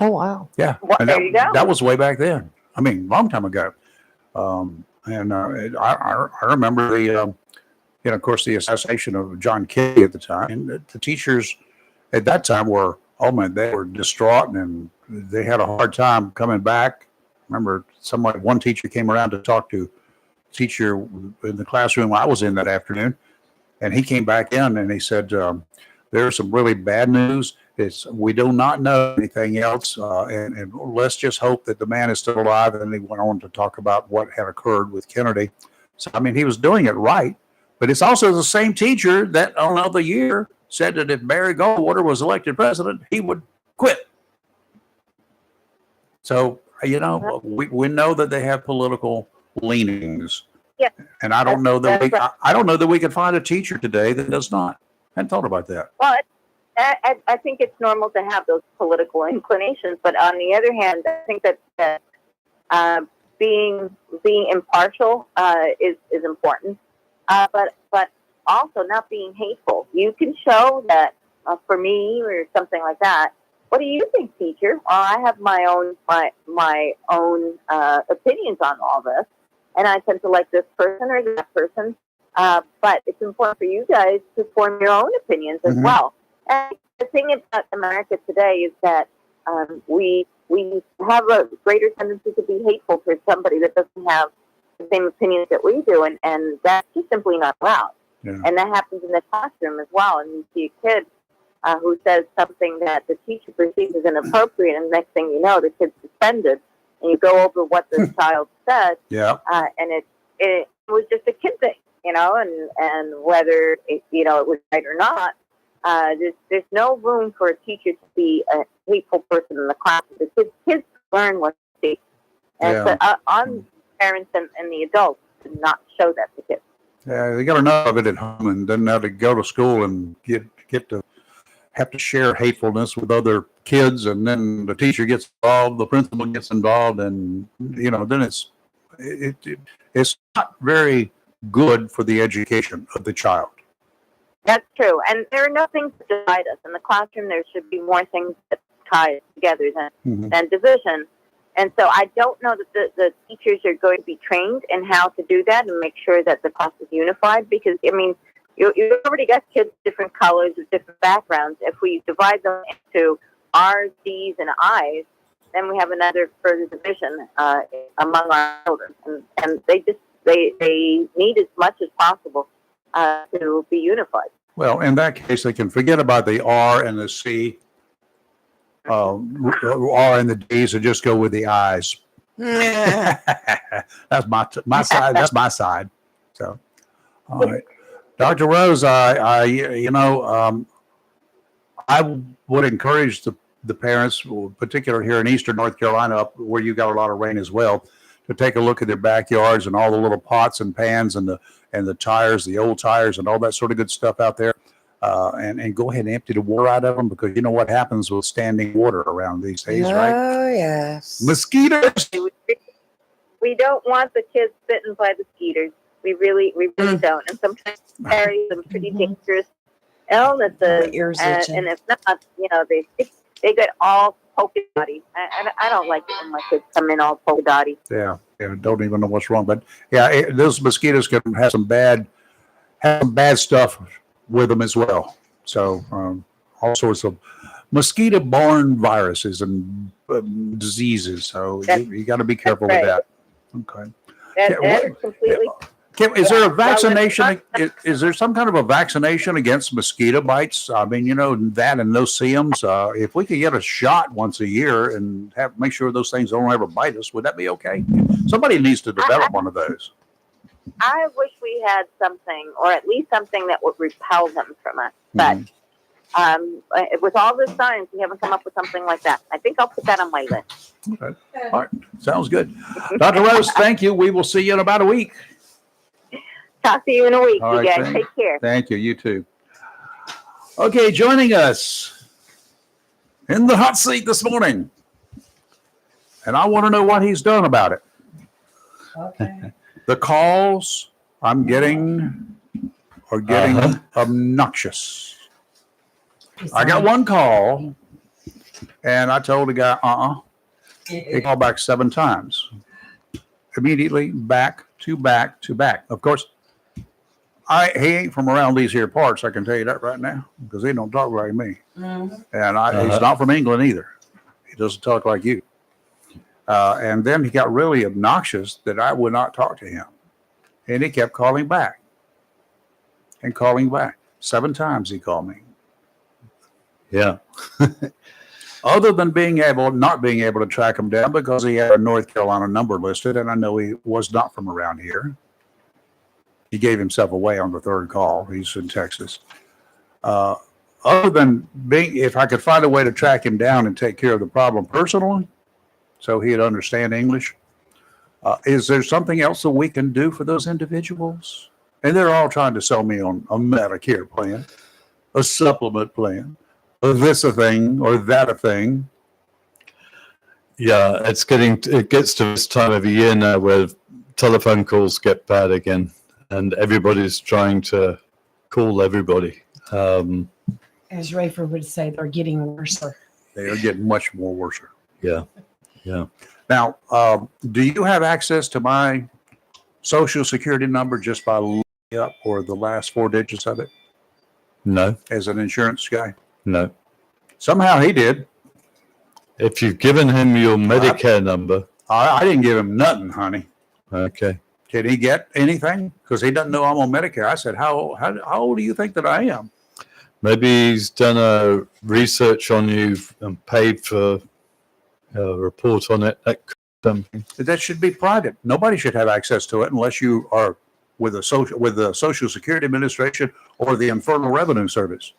Oh, wow. Yeah. Well, And there you go. that was way back then. I mean, long time ago. I remember of course, the assassination of John Kennedy at the time. And the teachers at that time were, they were distraught, and they had a hard time coming back. Remember, one teacher came around to talk to a teacher in the classroom I was in that afternoon, and he came back in and he said, there's some really bad news. We do not know anything else, and let's just hope that the man is still alive. And he went on to talk about what had occurred with Kennedy. So, I mean, he was doing it right, but it's also the same teacher that another year said that if Barry Goldwater was elected president, he would quit. So, we know that they have political leanings. Yeah. And I don't know that I don't know that we could find a teacher today that does not. I hadn't thought about that. Well, I think it's normal to have those political inclinations, but on the other hand, I think that being impartial is important, but also not being hateful. You can show that for me or something like that. What do you think, teacher? Well, I have my own opinions on all this, and I tend to like this person or that person. But it's important for you guys to form your own opinions as well. And the thing about America today is that we have a greater tendency to be hateful for somebody that doesn't have the same opinions that we do, and that's just simply not allowed. Yeah. And that happens in the classroom as well. And you see a kid who says something that the teacher perceives as inappropriate, and the next thing you know, the kid's suspended. And you go over what the child said, and it was just a kid thing, and whether it was right or not. There's no room for a teacher to be a hateful person in the class. The kids learn what they see, and so on parents and the adults to not show that to kids. Yeah, they got enough of it at home, and then now to go to school and get to have to share hatefulness with other kids, and then the teacher gets involved, the principal gets involved, and then it's not very good for the education of the child. That's true, and there are no things that divide us in the classroom. There should be more things that tie us together than division. And so I don't know that the teachers are going to be trained in how to do that and make sure that the class is unified, because you already got kids of different colors with different backgrounds. If we divide them into R's, D's, and I's, then we have another further division among our children, and they need as much as possible to be unified. Well, in that case, they can forget about the R and the C, R and the D's, and just go with the I's. That's my side. That's my side. So, all right, Dr. Rose, I would encourage the parents, particularly here in Eastern North Carolina, up where you got a lot of rain as well, to take a look at their backyards and all the little pots and pans and the tires, the old tires and all that sort of good stuff out there. And go ahead and empty the water out of them, because you know what happens with standing water around these days, right? Oh, yes. Mosquitoes. We don't want the kids bitten by the mosquitoes. We really don't. And sometimes they carry some pretty dangerous illnesses. My ears itching. And if not, they get all polka dotty. I don't like it when my kids come in all polka dotty. Yeah, don't even know what's wrong. But yeah, those mosquitoes can have some bad stuff with them as well. So all sorts of mosquito-borne viruses and diseases. So you got to be careful with that. Okay. That is completely. Is there a vaccination? Is there some kind of a vaccination against mosquito bites? I mean, that and no-see-ums. If we could get a shot once a year and make sure those things don't ever bite us, would that be okay? Somebody needs to develop one of those. I wish we had something, or at least something that would repel them from us. But with all this science, we haven't come up with something like that. I think I'll put that on my list. Okay. All right. Sounds good. Dr. Rose, thank you. We will see you in about a week. Talk to you in a week, All you right, guys. Take care. Thank you. You too. Okay, joining us in the hot seat this morning. And I want to know what he's done about it. Okay. The calls I'm getting are getting obnoxious. I got one call and I told the guy, He called back 7 times. Immediately back to back to back. Of course, he ain't from around these here parts, I can tell you that right now, because he don't talk like me. And he's not from England either. He doesn't talk like you. And then he got really obnoxious that I would not talk to him. And he kept calling back and calling back. 7 times he called me. Yeah. Other than not being able to track him down because he had a North Carolina number listed, and I know he was not from around here. He gave himself away on the 3rd call. He's in Texas. Other than if I could find a way to track him down and take care of the problem personally, so he'd understand English, is there something else that we can do for those individuals? And they're all trying to sell me on a Medicare plan, a supplement plan, this a thing or that a thing. Yeah, it gets to this time of the year now where telephone calls get bad again, and everybody's trying to call everybody. As Rafer would say, they're getting worse. They are getting much more worse. Yeah, yeah. Now, do you have access to my Social Security number just by looking up or the last 4 digits of it No, as an insurance guy? no. Somehow he did. If you've given him your Medicare number, I didn't give him nothing, honey. okay. Can he get anything? Because he doesn't know I'm on Medicare. I said, how old do you think that I am? Maybe he's done a research on you and paid for a report on it. That could be something. That should be private. Nobody should have access to it unless you are with the Social Security Administration or the Internal Revenue Service.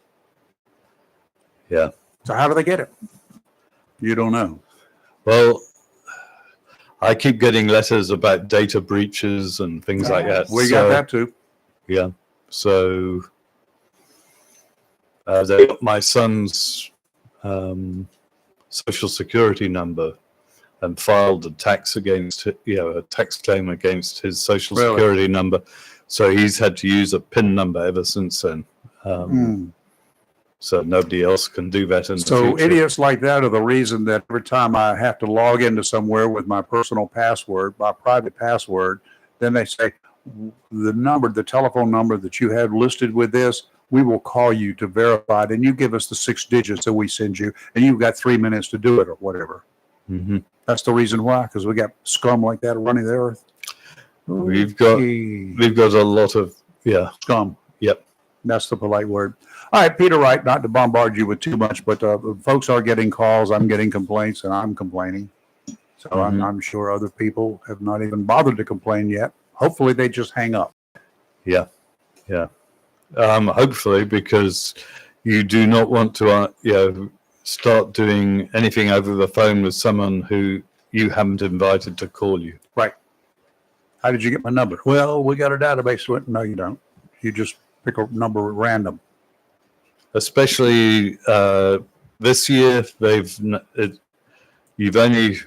Yeah. So how do they get it? You don't know. Well, I keep getting letters about data breaches and things like that. We got that too. Yeah. So they got my son's social security number and filed a tax a tax claim against his social Really? security number. So he's had to use a PIN number ever since then. So nobody else can do that in the So future. idiots like that are the reason that every time I have to log into somewhere with my personal password, my private password, then they say the telephone number that you have listed with this, we will call you to verify it, and you give us the 6 digits that we send you, and you've got 3 minutes to do it or whatever. Mm-hmm. That's the reason why, because we got scum like that running the earth. We've got a lot of scum. Yep. That's the polite word. All right, Peter Wright, not to bombard you with too much, but folks are getting calls. I'm getting complaints, and I'm complaining. So I'm sure other people have not even bothered to complain yet. Hopefully, they just hang up. Yeah. Hopefully, because you do not want to, start doing anything over the phone with someone who you haven't invited to call you. How did you get my number? Well, we got a database. No, you don't. You just pick a number at random. Especially this year, you've only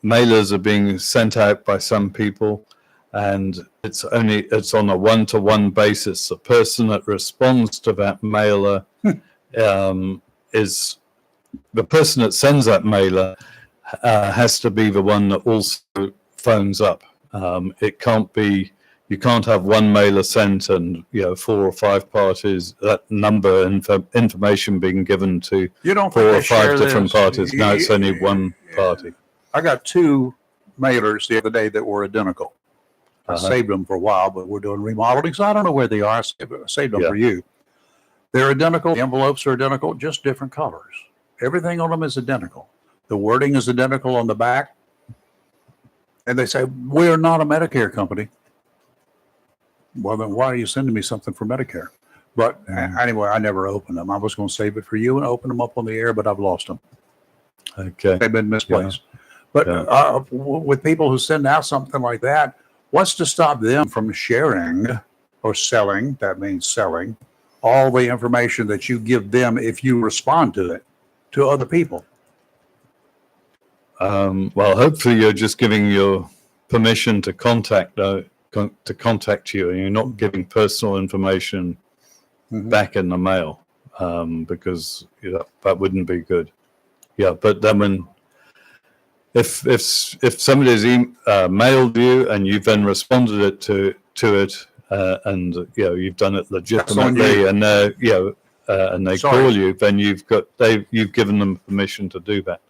mailers are being sent out by some people, and it's on a one-to-one basis. The person that responds to that mailer is the person that sends that mailer has to be the one that also phones up. It can't be. You can't have one mailer sent and 4 or 5 parties, that number information being given to You don't 4 think or they share 5 different this? parties. No, it's only one party. I got 2 mailers the other day that were identical. I Uh-huh. saved them for a while, but we're doing remodeling, so I don't know where they are. I saved them Yeah. for you. They're identical. The envelopes are identical, just different colors. Everything on them is identical. The wording is identical on the back. And they say, we're not a Medicare company. Well, then why are you sending me something for Medicare? But anyway, I never opened them. I was going to save it for you and open them up on the air, but I've lost them. Okay. They've been misplaced. But Yeah. with people who send out something like that, what's to stop them from sharing or selling? That means selling all the information that you give them if you respond to it to other people. Well, hopefully you're just giving your permission to contact you, and you're not giving personal information Mhm. back in the mail, because that wouldn't be good. Yeah, but then if somebody's mailed you and you've then responded to it, and you've done it legitimately, and they Sorry. call you, then you've given them permission to do that.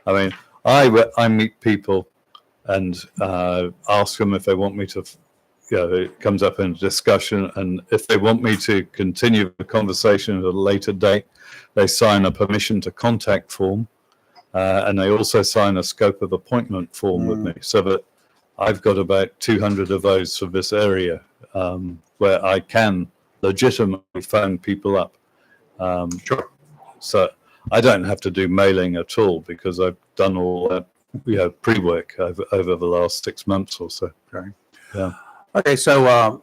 I mean, I meet people and ask them if they want me to. It comes up in discussion, and if they want me to continue the conversation at a later date, they sign a permission to contact form, and they also sign a scope of appointment form with me, so that I've got about 200 of those for this area, where I can legitimately phone people up. Sure. So I don't have to do mailing at all, because I've done all that pre-work over the last 6 months or so. Okay. Yeah. Okay, so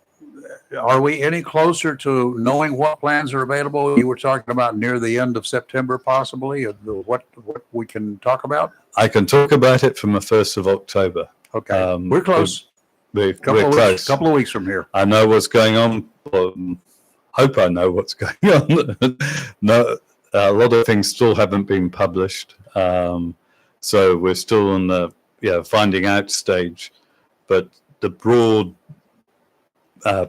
are we any closer to knowing what plans are available? You were talking about near the end of September, possibly. What we can talk about? I can talk about it from the 1st of October. Okay, we're close. We're Couple close. of weeks from here. I know what's going on. Hope I know what's going on. No, a lot of things still haven't been published, so we're still in the finding out stage. But the broad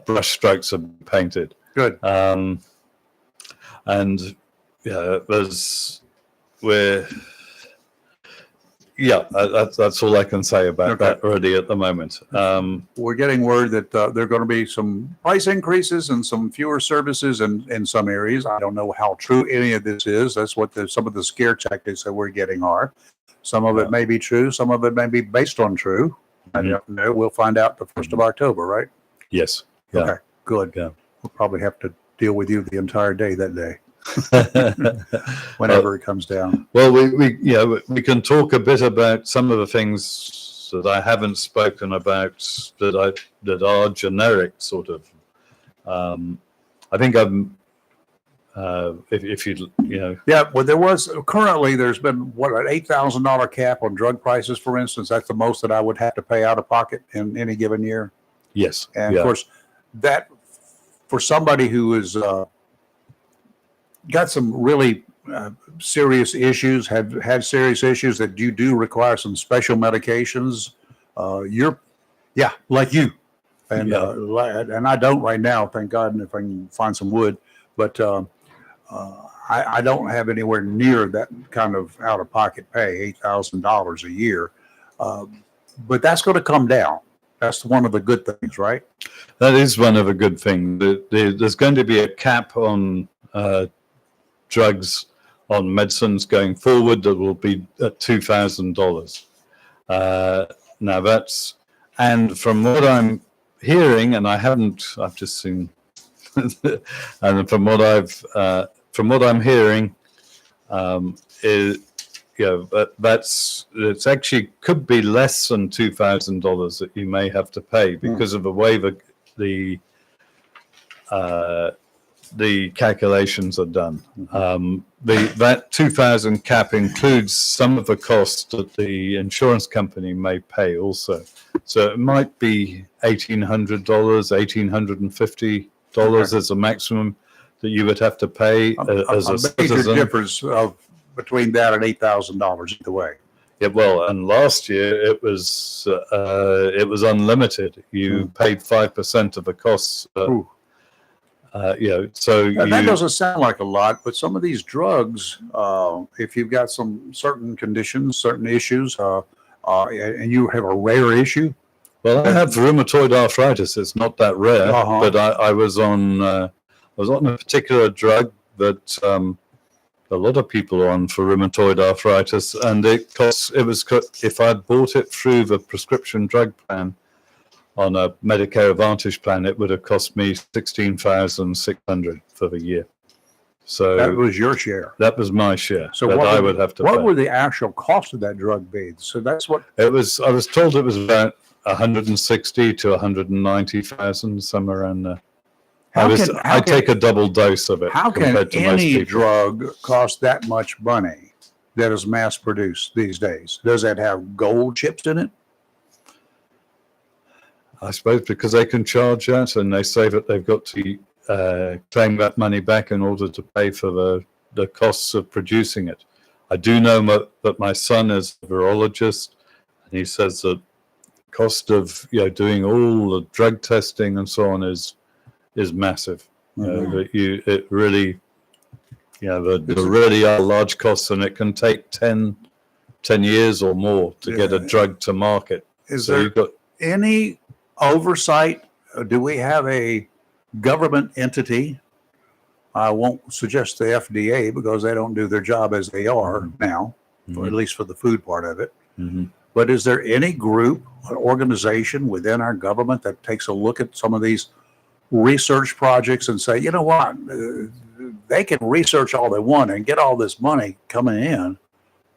brush strokes are painted, Good. and that's all I can say about Okay. that already at the moment. We're getting word that there are going to be some price increases and some fewer services in some areas. I don't know how true any of this is. That's what some of the scare tactics that we're getting are. Some of it may be true. Some of it may be based on true. I don't know. We'll find out the 1st of October, right? Yes. Yeah. Okay, good. Yeah. We'll probably have to deal with you the entire day that day, whenever it comes down. Well, we can talk a bit about some of the things that I haven't spoken about that are generic, sort of. I think I'm. If Yeah, well, there's been what, an $8,000 cap on drug prices, for instance. That's the most that I would have to pay out of pocket in any given year. yes, And of course, that for somebody who is got some really serious issues, had serious issues that you do require some special medications. Like you, and and I don't right now, thank God. And if I can find some wood, but I don't have anywhere near that kind of out of pocket pay, $8,000 a year. But that's going to come down. That's one of the good things, right? that is one of the good things. There's going to be a cap on drugs, on medicines going forward, that will be at $2,000. Now that's, and from what I'm hearing, and I've just seen, and from what I'm hearing, it's actually could be less than $2,000 that you may have to pay because of the way the calculations are done. That 2,000 cap includes some of the costs that the insurance company may pay also. So it might be $1,800, $1,850 as a maximum that you would have to pay as a major citizen. difference between that and $8,000 either way. Yeah, well, and last year it was unlimited. You paid 5% of the costs. Ooh. So That doesn't sound like a lot, but some of these drugs, if you've got some certain conditions, certain issues, and you have a rare issue. Well, I have rheumatoid arthritis. It's not that rare, but I was on a particular drug that a lot of people are on for rheumatoid arthritis, and if I bought it through the prescription drug plan on a Medicare Advantage plan, it would have cost me $16,600 for the year. So That was your share. that was my share. So that what I would- would have to What pay. were the actual cost of that drug be? So that's what. It was. I was told it was about 160 to 190,000, somewhere around there. I take a double dose of it. How can compared to most any people. drug cost that much money that is mass produced these days? Does that have gold chips in it? I suppose because they can charge that, and they say that they've got to claim that money back in order to pay for the costs of producing it. I do know that my son is a virologist, and he says that cost of doing all the drug testing and so on is massive. It really, there really are large costs, and it can take 10 years or more to get a drug to market. Is So there you've got any oversight? Do we have a government entity? I won't suggest the FDA because they don't do their job as they are now, or at least for the food part of it. Mhm. But is there any group or organization within our government that takes a look at some of these research projects and say, you know what, they can research all they want and get all this money coming in.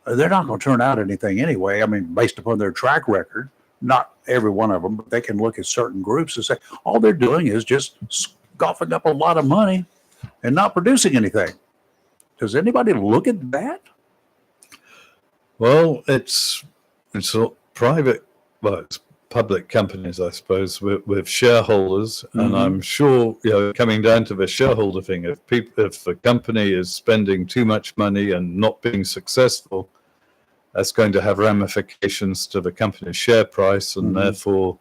They're not going to turn out anything anyway. I mean, based upon their track record, not every one of them, but they can look at certain groups and say, all they're doing is just scoffing up a lot of money and not producing anything. Does anybody look at that? Well, it's private, well, it's public companies, I suppose, with shareholders, and I'm sure coming down to the shareholder thing, if the company is spending too much money and not being successful, that's going to have ramifications to the company's share price, and therefore,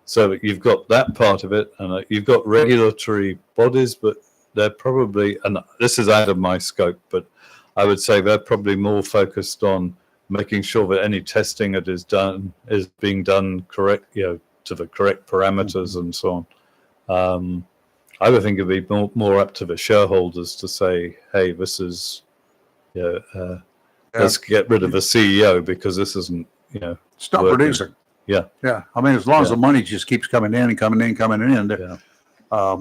so that you've got that part of it, and you've got regulatory bodies, but they're probably, and this is out of my scope, but I would say they're probably more focused on making sure that any testing that is being done correct, to the correct parameters and so on. I would think it'd be more up to the shareholders to say, hey, this is, let's get rid of the CEO because this isn't, It's not working. producing. Yeah. Yeah. I mean, as long as Yeah. the money just keeps coming in and coming in, coming in. Yeah.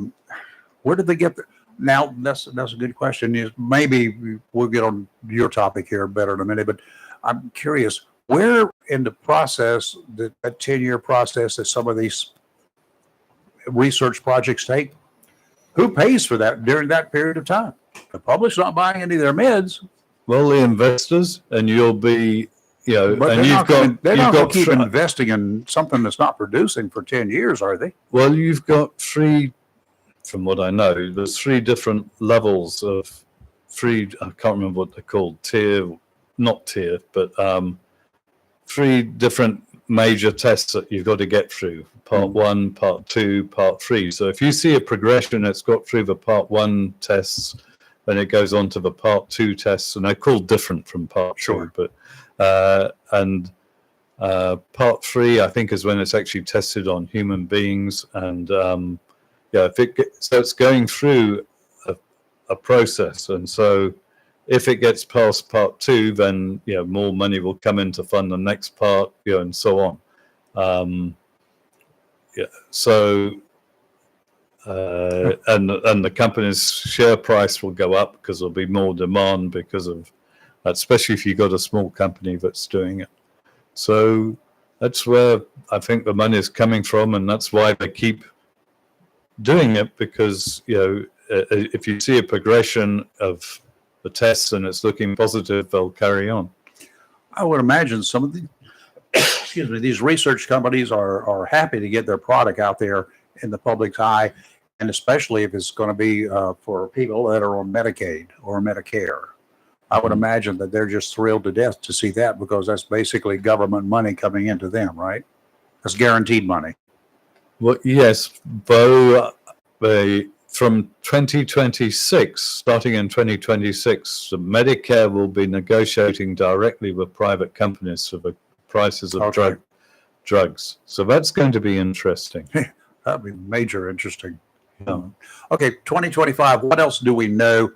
Where did they get now? That's a good question. Is maybe we'll get on your topic here better in a minute, but I'm curious where in the process, that 10-year process that some of these research projects take, who pays for that during that period of time? The public's not buying any of their meds, Well, the investors, and you'll be, but and they're not going to keep three- investing in something that's not producing for 10 years, are they? Well, you've got three, from what I know, there's three different levels of I can't remember what they're called, but three different major tests that you've got to get through. Part 1, part 2, part 3. So if you see a progression that's got through the part 1 tests, then it goes on to the part 2 tests, and they're called different from part 2. But part 3, I think, is when it's actually tested on human beings, and so it's going through a process, and so if it gets past part 2, then more money will come in to fund the next part, and so on. So and the company's share price will go up because there'll be more demand because of especially if you've got a small company that's doing it. So that's where I think the money is coming from, and that's why they keep doing it, because, you know, if you see a progression of the tests and it's looking positive, they'll carry on. I would imagine some of the, excuse me, these research companies are happy to get their product out there in the public's eye, and especially if it's going to be for people that are on Medicaid or Medicare. I would imagine that they're just thrilled to death to see that, because that's basically government money coming into them, right? That's guaranteed money. Well, yes, though from 2026, starting in 2026, Medicare will be negotiating directly with private companies for the prices of Okay. drugs. So that's going to be interesting. That'd be major interesting. Yeah. Okay, 2025. What else do we know?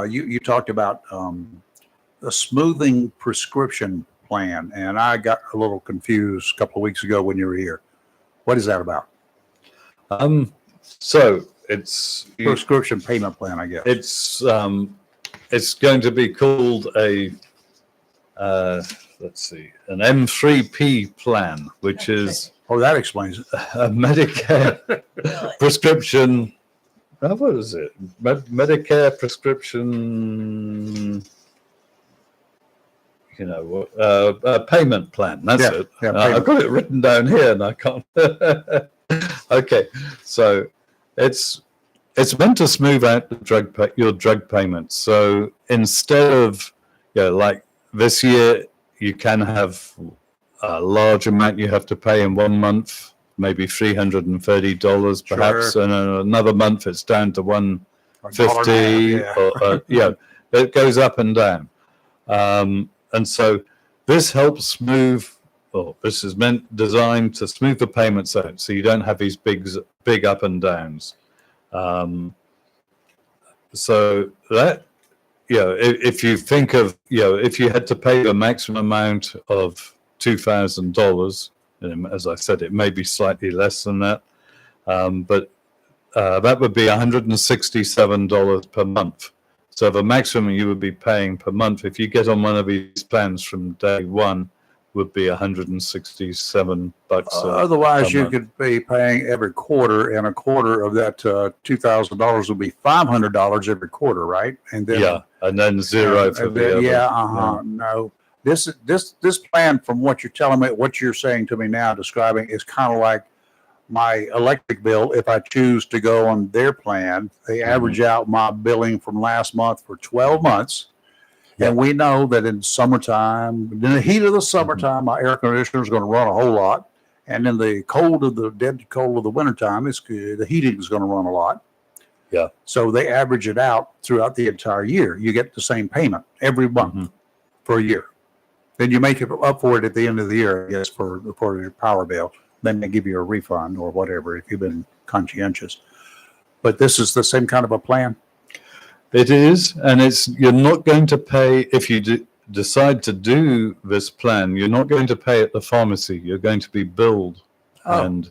You talked about the smoothing prescription plan, and I got a little confused a couple of weeks ago when you were here. What is that about? So it's Prescription payment plan, I guess. it's going to be called a let's see, an M3P plan, which is Oh, that explains it. a Medicare prescription. What is it? Medicare prescription. You know, a payment plan. That's Yeah, it. yeah, I've payment. got it written down here, and I can't. Okay, so it's meant to smooth out the your drug payments. So instead of, you know, like this year, you can have a large amount you have to pay in 1 month, maybe $330 perhaps, Sure. and in another month it's down to $150. $1.50, Or, yeah, it goes up and down. And so this helps smooth, or this is designed to smooth the payments out, so you don't have these big up and downs. So that, you know, if you think of, you know, if you had to pay the maximum amount of $2,000, as I said, it may be slightly less than that, but that would be $167 per month. So the maximum you would be paying per month, if you get on one of these plans from day one, would be $167 Otherwise, you month. could be paying every quarter, and a quarter of that $2,000 would be $500 every quarter, right? And then Yeah, and then zero for the other. Yeah, no. This plan, from what you're telling me, what you're saying to me now, describing, is kind of like my electric bill. If I choose to go on their plan, they average out my billing from last month for 12 months. Yeah. And we know that in summertime, in the heat of the summertime, my air conditioner is going to run a whole lot. And in the dead cold of the wintertime, the heating is going to run a lot. Yeah. So they average it out throughout the entire year. You get the same payment every month for a year. Then you make it up for it at the end of the year, I guess, for your power bill. Then they give you a refund or whatever if you've been conscientious. But this is the same kind of a plan. It is, and you're not going to pay, if you decide to do this plan, you're not going to pay at the pharmacy. You're going to be billed, and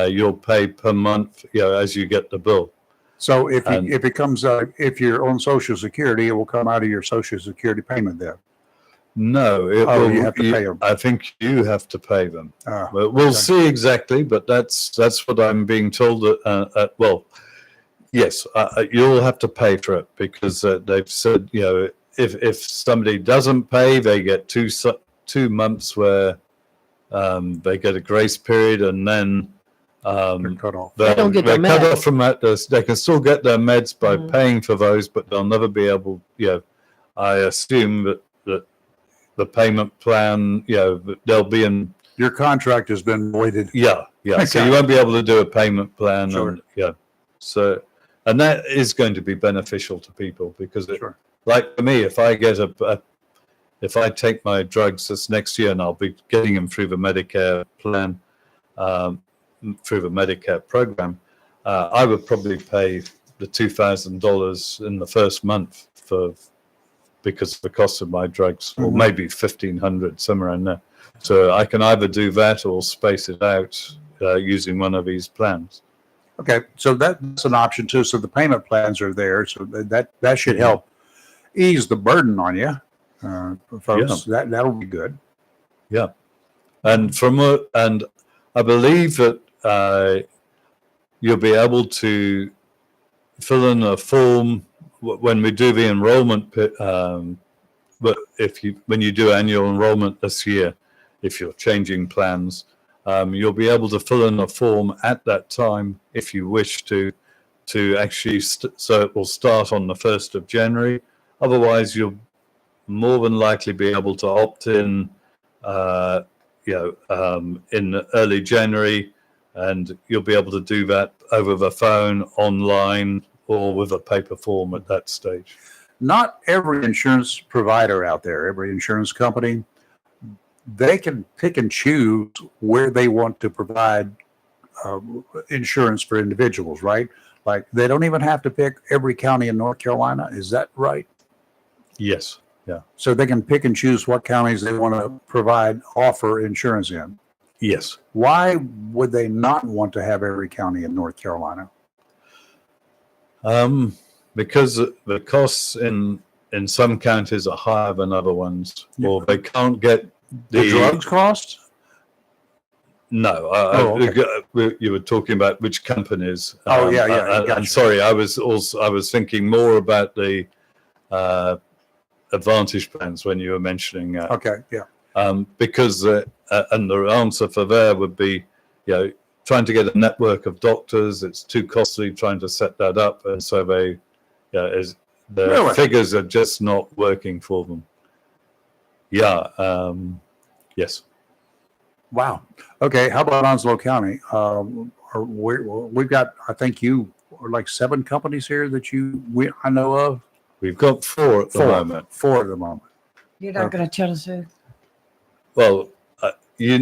you'll pay per month, you know, as you get the bill. So if it comes, if you're on Social Security, it will come out of your Social Security payment then. No, You have to pay them. I think you have to pay them. Well, We'll see exactly, but that's what I'm being told. Well, yes, you'll have to pay for it, because they've said, you know, if somebody doesn't pay, they get 2 months where they get a grace period, and then they're cut off. They don't get they're their cut meds. off from that. They can still get their meds by paying for those, but they'll never be able. You know, I assume that the payment plan, you know, they'll be in. Your contract has been voided. Yeah. So Okay. you won't be able to do a payment plan. Sure. And, yeah. So, and that is going to be beneficial to people, because Sure. like for me, if I get if I take my drugs this next year, and I'll be getting them through the Medicare plan, through the Medicare program, I would probably pay the $2,000 in the first month because of the cost of my drugs, or maybe $1,500, somewhere in there. So I can either do that or space it out using one of these plans. Okay, so that's an option too. So the payment plans are there, so that should help ease the burden on you. folks. That'll be good. Yeah, and and I believe that you'll be able to fill in a form when we do the enrollment. But when you do annual enrollment this year, if you're changing plans, you'll be able to fill in a form at that time if you wish to actually. So it will start on the 1st of January. Otherwise, you'll more than likely be able to opt in. In early January, and you'll be able to do that over the phone, online, or with a paper form at that stage. Not every insurance provider out there, every insurance company, they can pick and choose where they want to provide insurance for individuals, right? Like they don't even have to pick every county in North Carolina. Is that right? Yes. Yeah. So they can pick and choose what counties they want to offer insurance in. Yes. Why would they not want to have every county in North Carolina? Because the costs in some counties are higher than other ones, or they can't get The drugs cost? No, okay. You were talking about which companies. Oh, yeah. I'm Gotcha. sorry. I was thinking more about the Advantage plans when you were mentioning. Okay, yeah. Because and the answer for there would be, trying to get a network of doctors. It's too costly trying to set that up, and so the Really? figures are just not working for them. Yeah. Yes. Wow. Okay, how about Onslow County? We've got, I think you are like 7 companies here that I know of. We've got 4 at the moment. 4 at the moment. You're not going to tell us who? Well, the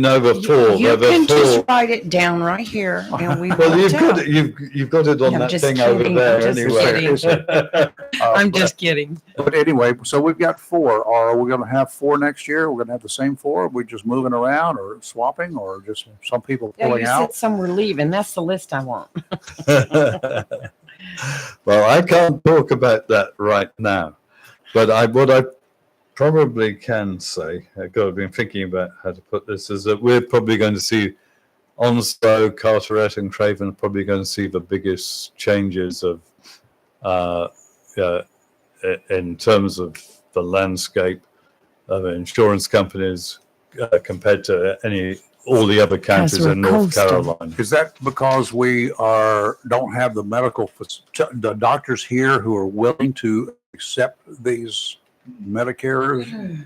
4. You the can 4. just write it down right here, and we Well, will you've tell. got it. You've got it on I'm that just thing over kidding, there I'm just anyway. kidding. I'm just kidding. But anyway, so we've got 4. Are we going to have 4 next year? We're going to have the same 4? Are we just moving around or swapping or just some people Yeah, pulling you out? said some were leaving. That's the list I want. Well, I can't talk about that right now, but what I probably can say, I've been thinking about how to put this, is that we're probably going to see Onslow, Carteret, and Craven are probably going to see the biggest changes of in terms of the landscape of insurance companies compared to all the other counties we're in North coastal. Carolina. Is that because we don't have the doctors here who are willing to accept these Medicare?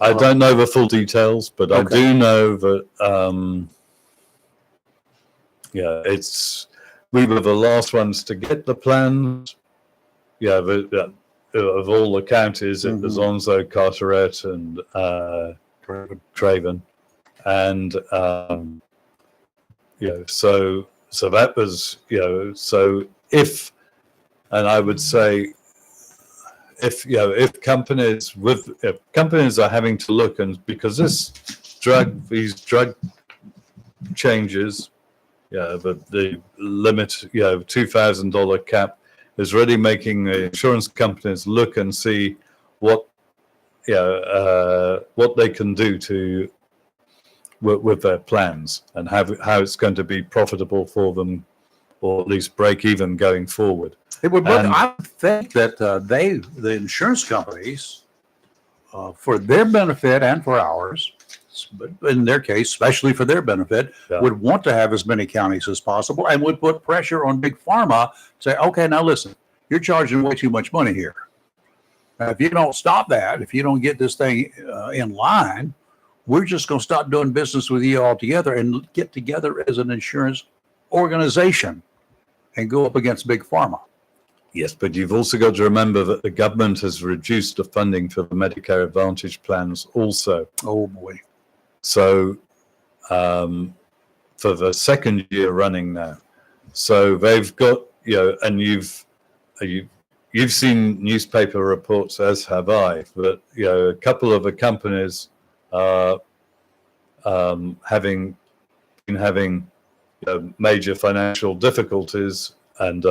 I don't know the full details, but I Okay. do know that we were the last ones to get the plans. Yeah, of all the counties, it was Onslow, Carteret, and Craven, and so that was so if, and I would say if companies are having to look, and because these drug changes, the limit, $2,000 cap is really making the insurance companies look and see what they can do with their plans and how it's going to be profitable for them, or at least break even going forward. It would. I would think that the insurance companies, for their benefit and for ours, but in their case, especially for their benefit, would want to have as many counties as possible, and would put pressure on Big Pharma. Say, okay, now listen, you're charging way too much money here. If you don't stop that, if you don't get this thing in line, we're just going to stop doing business with you altogether and get together as an insurance organization and go up against Big Pharma. Yes, but you've also got to remember that the government has reduced the funding for the Medicare Advantage plans also. Oh boy. So for the second year running now. So they've got, and you've seen newspaper reports, as have I, that, a couple of the companies are having major financial difficulties, and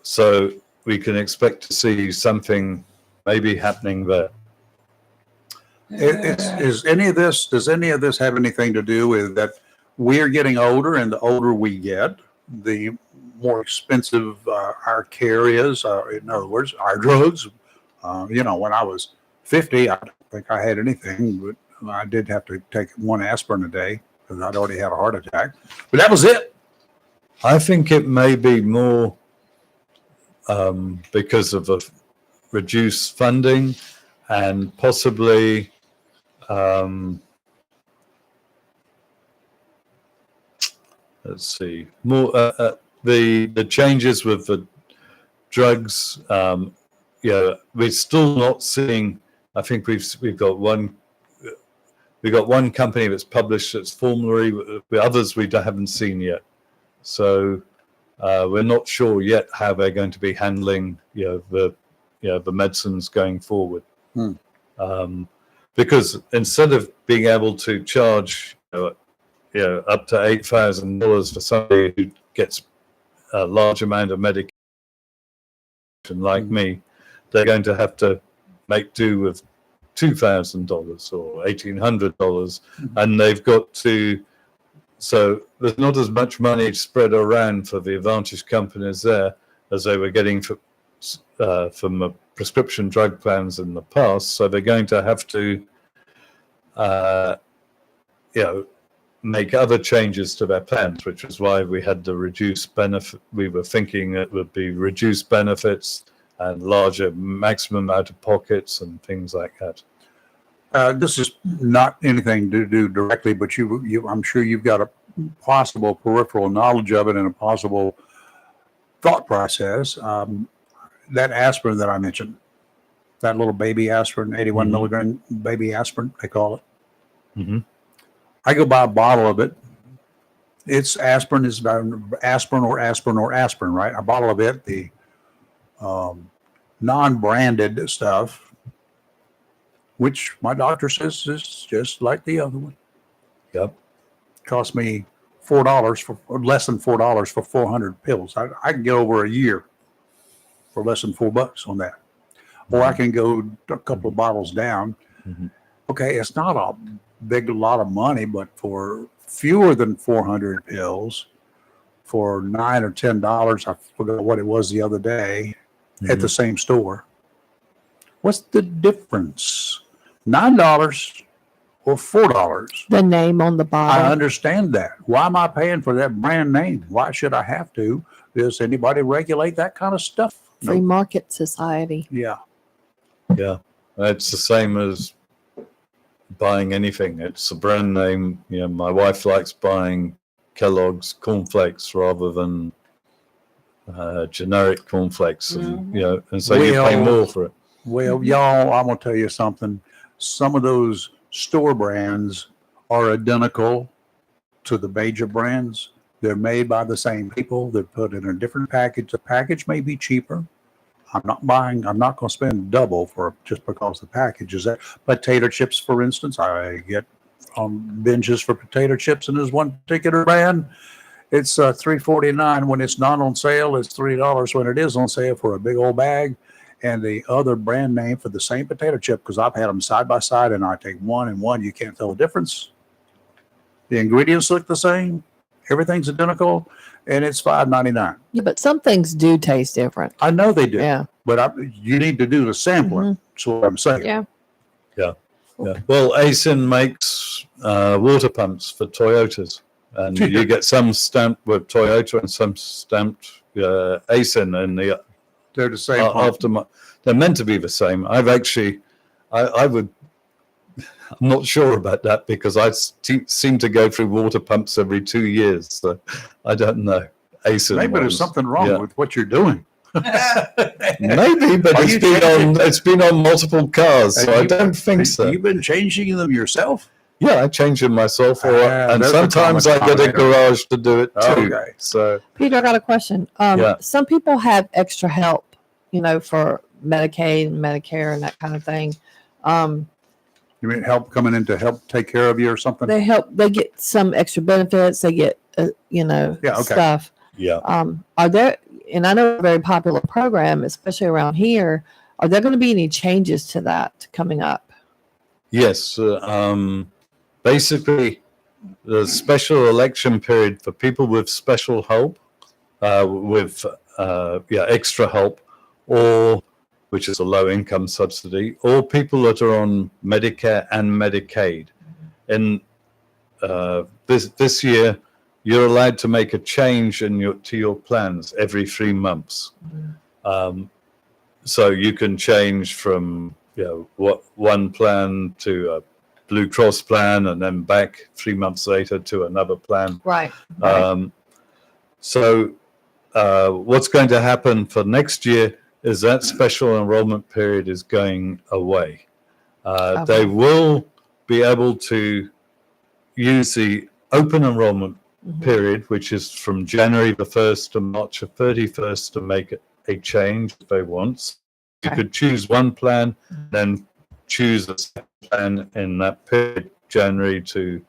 so we can expect to see something may be happening there. Does any of this have anything to do with that we're getting older, and the older we get, the more expensive our care is? In other words, our drugs. When I was 50, I don't think I had anything, but I did have to take one aspirin a day because I'd already had a heart attack. But that was it. I think it may be more because of a reduced funding and possibly let's see, more the changes with the drugs. We're still not seeing. I think we've got one company that's published its formulary. The others we haven't seen yet. So we're not sure yet how they're going to be handling the medicines going forward. Because instead of being able to charge up to $8,000 for somebody who gets a large amount of medication like me, they're going to have to make do with $2,000 or $1,800, and they've got to. So there's not as much money spread around for the Advantage companies there as they were getting from the prescription drug plans in the past. So they're going to have to, make other changes to their plans, which is why we had the reduced benefit. We were thinking it would be reduced benefits and larger maximum out of pockets and things like that. This is not anything to do directly, but I'm sure you've got a possible peripheral knowledge of it and a possible thought process. That aspirin that I mentioned, that little baby aspirin, 81 milligram baby aspirin, they call it. Mm-hmm. I go buy a bottle of it. It's aspirin is aspirin, right? A bottle of it, the non-branded stuff, which my doctor says is just like the other one. Yep. Cost me $4 or less than $4 for 400 pills. I can get over a year for less than $4 on that. Or I can go a couple of bottles down. Mm-hmm. Okay, it's not a big lot of money, but for fewer than 400 pills, for $9 or $10, I forgot what it was the other day, at the same store. What's the difference? $9 or $4? The name on the I bottle. understand that. Why am I paying for that brand name? Why should I have to? Does anybody regulate that kind of stuff? Free No. Market Society. Yeah. Yeah, it's the same as buying anything. It's a brand name. My wife likes buying Kellogg's cornflakes rather than generic cornflakes, and and so you pay more for it. Well, y'all, I'm going to tell you something. Some of those store brands are identical to the major brands. They're made by the same people. They're put in a different package. The package may be cheaper. I'm not going to spend double for just because the package is that. Potato chips, for instance, I get binges for potato chips, and there's one particular brand. It's $3.49 when it's not on sale. It's $3 when it is on sale for a big old bag. And the other brand name for the same potato chip, because I've had them side by side, and I take one and one. You can't tell the difference. The ingredients look the same. Everything's identical, and it's $5.99. Yeah, but some things do taste different. I know they do, Yeah. but you need to do the sampling. That's what I'm saying. Yeah. Yeah. Well, ASIN makes water pumps for Toyotas, and you get some stamped with Toyota and some stamped ASIN, and They're the same. pump. they're meant to be the same. I'm not sure about that because I seem to go through water pumps every 2 years, so I don't know. ASIN Maybe there's ones. something wrong Yeah. with what you're doing. Maybe, but Are you it's been on multiple cars, so I don't think so. You've been changing them yourself? Yeah, I change them myself, and there's a sometimes I common get a denominator. garage to do it too. Okay. So Peter, I got a question. Yeah. Some people have extra help, for Medicaid and Medicare and that kind of thing. You mean help coming in to help take care of you or something? They get some extra benefits. They get, okay. stuff. yeah, Are there, and I know a very popular program, especially around here, Are there going to be any changes to that coming up? Yes, basically, the special election period for people with special help, extra help, or which is a low income subsidy, or people that are on Medicare and Medicaid. In this year, you're allowed to make a change to your plans every 3 months. So you can change from one plan to a Blue Cross plan, and then back 3 months later to another plan. Right. So what's going to happen for next year is that special enrollment period is going away. They will be able to use the open enrollment period, which is from January the 1st to March the 31st, to make a change if they want. You could choose one plan, then choose a second plan in that period, January to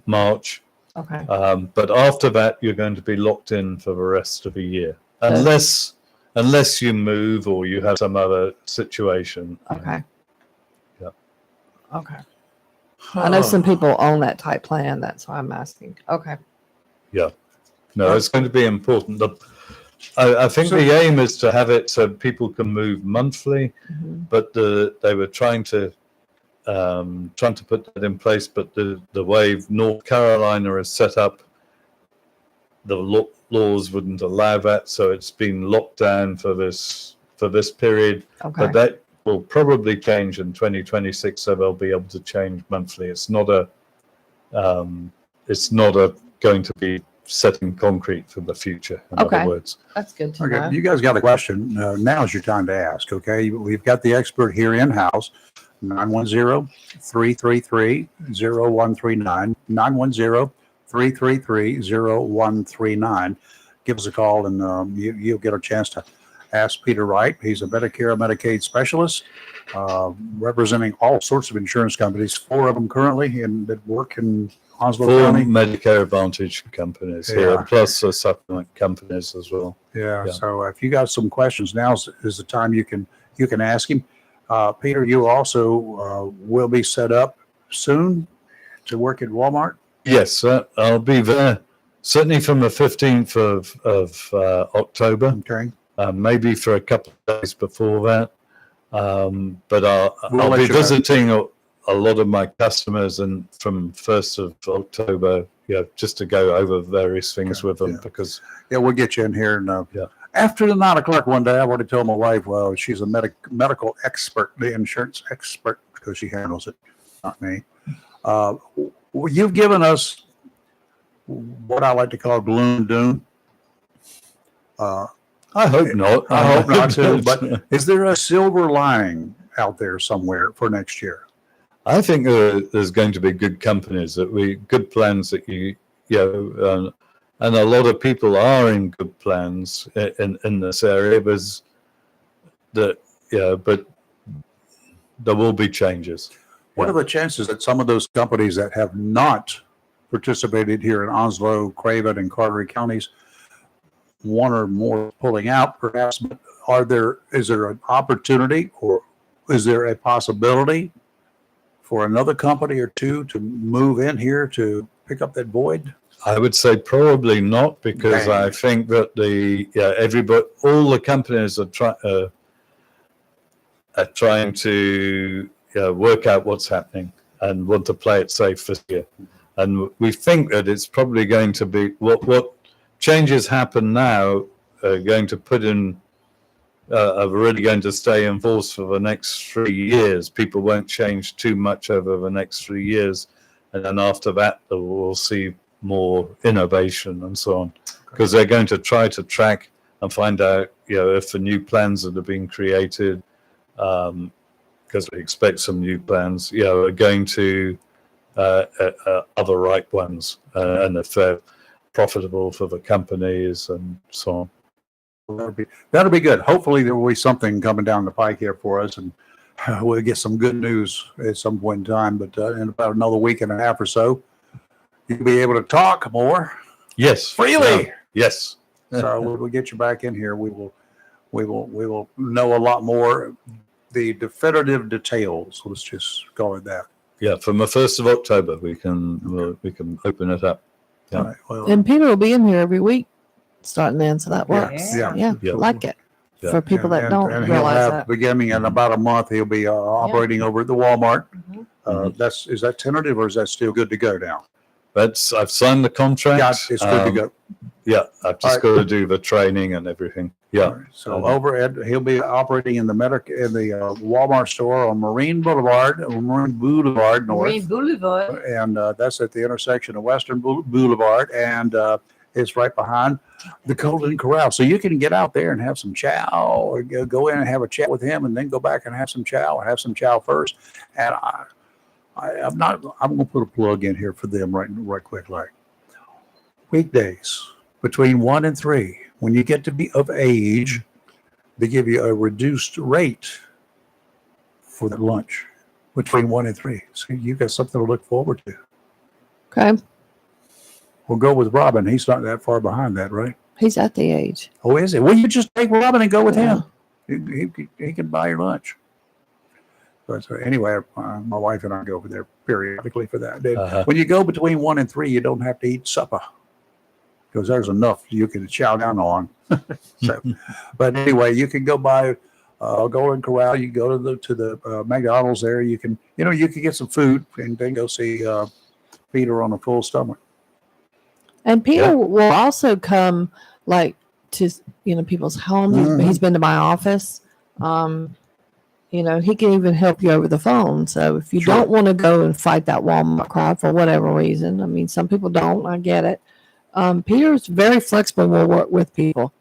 March. Okay. But after that, you're going to be locked in for the rest of the year, unless you move or you have some other situation. Okay. Yeah. Okay. I know some people own that type plan. That's why I'm asking. Okay. No, it's going to be important. I think the aim is to have it so people can move monthly, but they were trying to put that in place. But the way North Carolina is set up, the laws wouldn't allow that, so it's been locked down for this period. Okay. But that will probably change in 2026, so they'll be able to change monthly. It's not going to be set in concrete for the future, in other words. That's good to know. Okay, you guys got a question. Now's your time to ask, okay? We've got the expert here in-house, 910-333-0139, 910-333-0139. Give us a call, and you'll get a chance to ask Peter Wright. He's a Medicare and Medicaid specialist, representing all sorts of insurance companies, 4 of them currently, that work in Onslow 4 County. Medicare Advantage companies here, plus the supplement companies as well. Yeah. So if you got some questions, now is the time you can ask him. Peter, you also will be set up soon to work at Walmart. Yes, I'll be there certainly from the 15th of October, Okay. maybe for a couple of days before that. But We'll I'll let be you know. visiting a lot of my customers, and from 1st of October, just to go over various things with them, because We'll get you in here. And Yeah. after the 9 o'clock one day, I've already told my wife, well, she's a medical expert, the insurance expert, because she handles it, not me. You've given us what I like to call gloom and doom. I hope not. I hope not too. But is there a silver lining out there somewhere for next year? I think there's going to be good companies, good plans that and a lot of people are in good plans in this area. But there will be changes. What are the chances that some of those companies that have not participated here in Onslow, Craven, and Carteret counties, one or more pulling out, perhaps? But is there an opportunity, or is there a possibility for another company or two to move in here to pick up that void? I would say probably not, because Dang. I think that all the companies are trying to work out what's happening and want to play it safe this year. And we think that it's probably going to be what changes happen now are going to put in are really going to stay in force for the next 3 years. People won't change too much over the next 3 years, and then after that we'll see more innovation and so on, because they're going to try to track and find out if the new plans that are being created, because we expect some new plans are going to are the right ones, and if they're profitable for the companies and so on. That'll be good. Hopefully there will be something coming down the pike here for us, and we'll get some good news at some point in time. But in about another week and a half or so, you'll be able to talk more Yes. freely. Yes. So we'll get you back in here. We'll we will know a lot more, the definitive details. Let's just call it that. Yeah, from the 1st of October, we can open it up. Yeah. All right, well, And Peter will be in here every week starting then, so that yeah, works. yeah. Yeah, Yeah. like it. Yeah. For people that don't and he'll realize have, that. beginning in about a month, he'll be operating over at the Walmart. Mhm. Is that tentative or is that still good to go now? I've signed the contract. Yeah, it's good to go. Yeah, I've just got to do the training and everything. Yeah. All right, so over at, he'll be operating in the Walmart store on Marine Boulevard North. Marine Boulevard. And that's at the intersection of Western Boulevard, and it's right behind the Golden Corral. So you can get out there and have some chow, or go in and have a chat with him, and then go back and have some chow, or have some chow first. And I'm going to put a plug in here for them right quick. Like weekdays between 1 and 3, when you get to be of age, they give you a reduced rate for the lunch between 1 and 3. So you got something to look forward to. Okay. We'll go with Robin. He's not that far behind that, right? He's at the age. Oh, is it? Well, you just take Robin and go with Yeah. him. He can buy your lunch. But anyway, my wife and I go over there periodically for that. Then Uh-huh. when you go between 1 and 3, you don't have to eat supper because there's enough you can chow down on. So, but anyway, you can go by Golden Corral. You can go to the McDonald's there. You can get some food and then go see Peter on a full stomach. And Peter Yeah. will also come like to people's homes. Mhm. He's been to my office. He can even help you over the phone. So if you Sure. don't want to go and fight that Walmart crowd for whatever reason, I mean, some people don't. I get it. Peter's very flexible. Will work with people.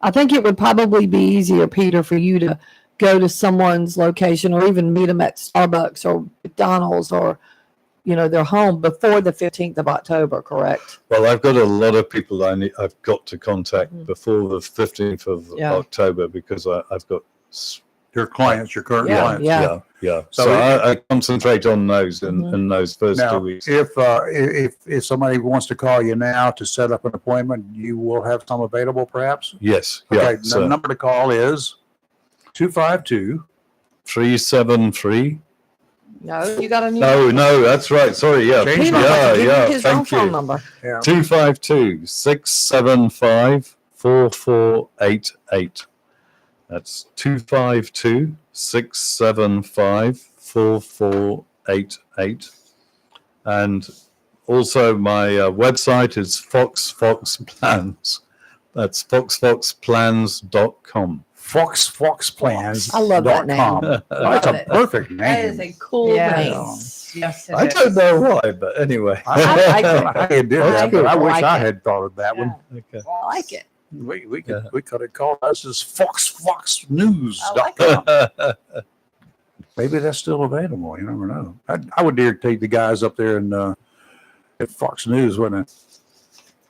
I think it would probably be easier, Peter, for you to go to someone's location or even meet them at Starbucks or McDonald's or their home before the 15th of October. Correct? Well, I've got a lot of people I've got to contact Mhm. before the 15th of Yeah. October because I've got Your clients, your current Yeah, clients. yeah. yeah. So So, it- I concentrate on those Mhm. in those first 2 Now, weeks. if somebody wants to call you now to set up an appointment, you will have some available, perhaps. Yes. Okay, Yeah. the So number to call is 252. 373. No, you got a new. No, that's right. Sorry. Yeah. Change Peter, number. Yeah. give me Yeah. his own Thank phone you. number. Yeah. 252-675-4488. That's 252-675-4488. And also my website is Fox Plans. That's foxfoxplans.com. Foxplans. I love that name. Oh, that's a perfect That is name. a cool Yeah. name. Yes, it I is. don't know why, but anyway. I don't know how you did I that, but I wish like I it. had thought of that one. Okay. I like it. We could have called us as foxnews.com. I like Maybe that's still available. You never know. I would dare take the guys up there and at Fox News, wouldn't it?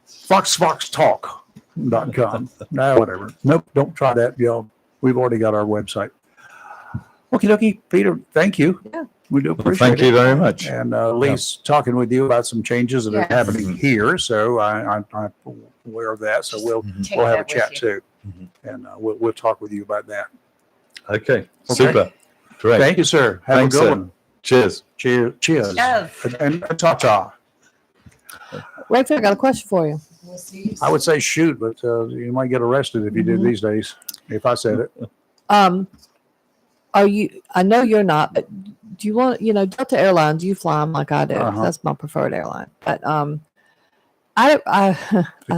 Foxtalk.com. No, whatever. Nope, don't try that, y'all. We've already got our website. Okie dokie, Peter, thank you. Yeah. We do Well, appreciate thank you it. very much. And Lee's talking with you about some changes that are Yes. happening here. So I'm aware of that. So we'll Take have a that with chat you. too. Mhm. And we'll talk with you about that. Okay. Super. Great. Thank you, sir. Have Thanks, a good sir. one. Cheers. Cheers. Cheers. Yes. And ta-ta. Rachel, I got a question for you. I would say shoot, but you might get arrested if you did Mhm. these days. If I said it. Are you? I know you're not, but do you want? Delta Airlines. You fly them like I do. Uh-huh. That's my preferred airline. But I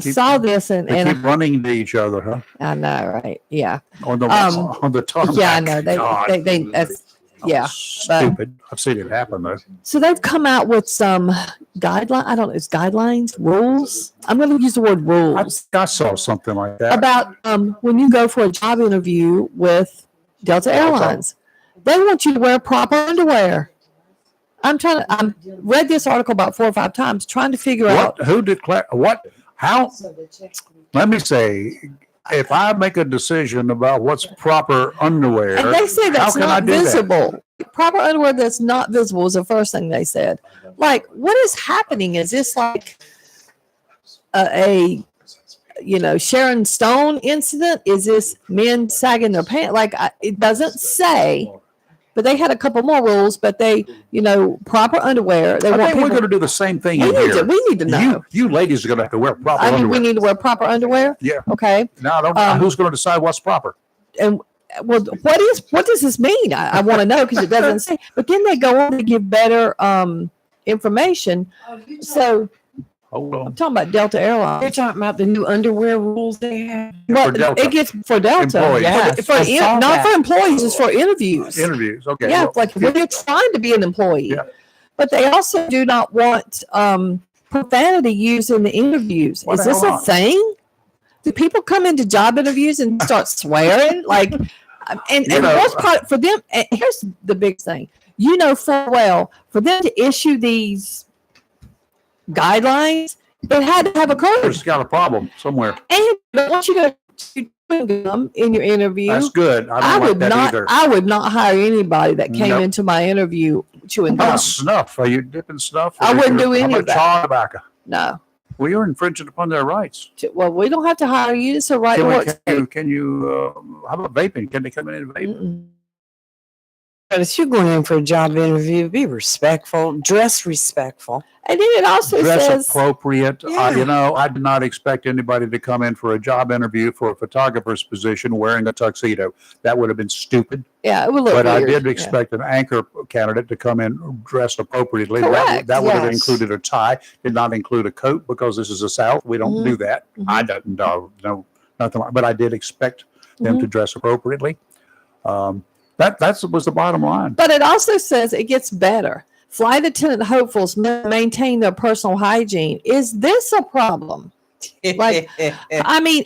keep- saw this and They keep and running into each other, huh? I know, right? Yeah, On the Um, tarmac. yeah, I know. God. They that's yeah. Stupid. I've seen it happen though. So they've come out with some guideline. I don't know. It's guidelines, rules. I'm going to use the word rules I saw something like that. about when you go for a job interview with Delta Airlines. They want you to wear proper underwear. I read this article about 4 or 5 times trying to figure out. What? Who declared? What? How? Let me say, if I make a decision about what's proper underwear, And they say that's how can I not do that? visible. Proper underwear that's not visible is the first thing they said. Like, what is happening? Is this like Sharon Stone incident? Is this men sagging their pants? Like, it doesn't say, but they had a couple more rules, but they, proper underwear. They I want think we're people, going to do the same thing we in need to, here. we need to know. You ladies are going to have to wear proper I think underwear. we need to wear proper underwear. Yeah. Okay. Now, I don't know Um, who's going to decide what's proper. And well, what does this mean? I want to know because it doesn't say. But then they go on to give better information. So Hold I'm on. talking about Delta You're Airlines. talking about the new underwear rules they have? Well, Delta. it gets for Delta. Employees. Yes, For I saw not that. for employees, it's for interviews. Interviews. Okay. Yeah, well, like when you're trying to be an employee. Yeah. But they also do not want profanity used in the interviews. Why Is the this hell a not? thing? Do people come into job interviews and start swearing? Like, and You know- what's part for them? And here's the big thing. Full well, for them to issue these guidelines, it had to have occurred. There's got a problem somewhere. And they want you to chewing gum in your interview. That's good. I I don't like would that not. either. I would not hire anybody that came Nope. into my interview chewing How gum. about snuff? Are you dipping snuff? I wouldn't do How any about of that. chaw tobacco? No. Well, you're infringing upon their rights. Well, we don't have to hire you. It's a right to Can, work. how about vaping? Can they come in and vape? Mm-mm. But if you're going in for a job interview, be respectful, dress respectful. And then it also Dress says, appropriate. Yeah. I did not expect anybody to come in for a job interview for a photographer's position wearing a tuxedo. That would have been stupid. yeah, it would look But I weird. did Yeah. expect an anchor candidate to come in dressed appropriately. Correct, That would have yes. included a tie, did not include a coat because this is the South. We don't Mhm. do that. Mhm. I don't know, nothing like, but I did expect them Mm-hmm. to dress appropriately. That was the bottom line. But it also says it gets better. Flight attendant hopefuls maintain their personal hygiene. Is this a problem? Like, I mean,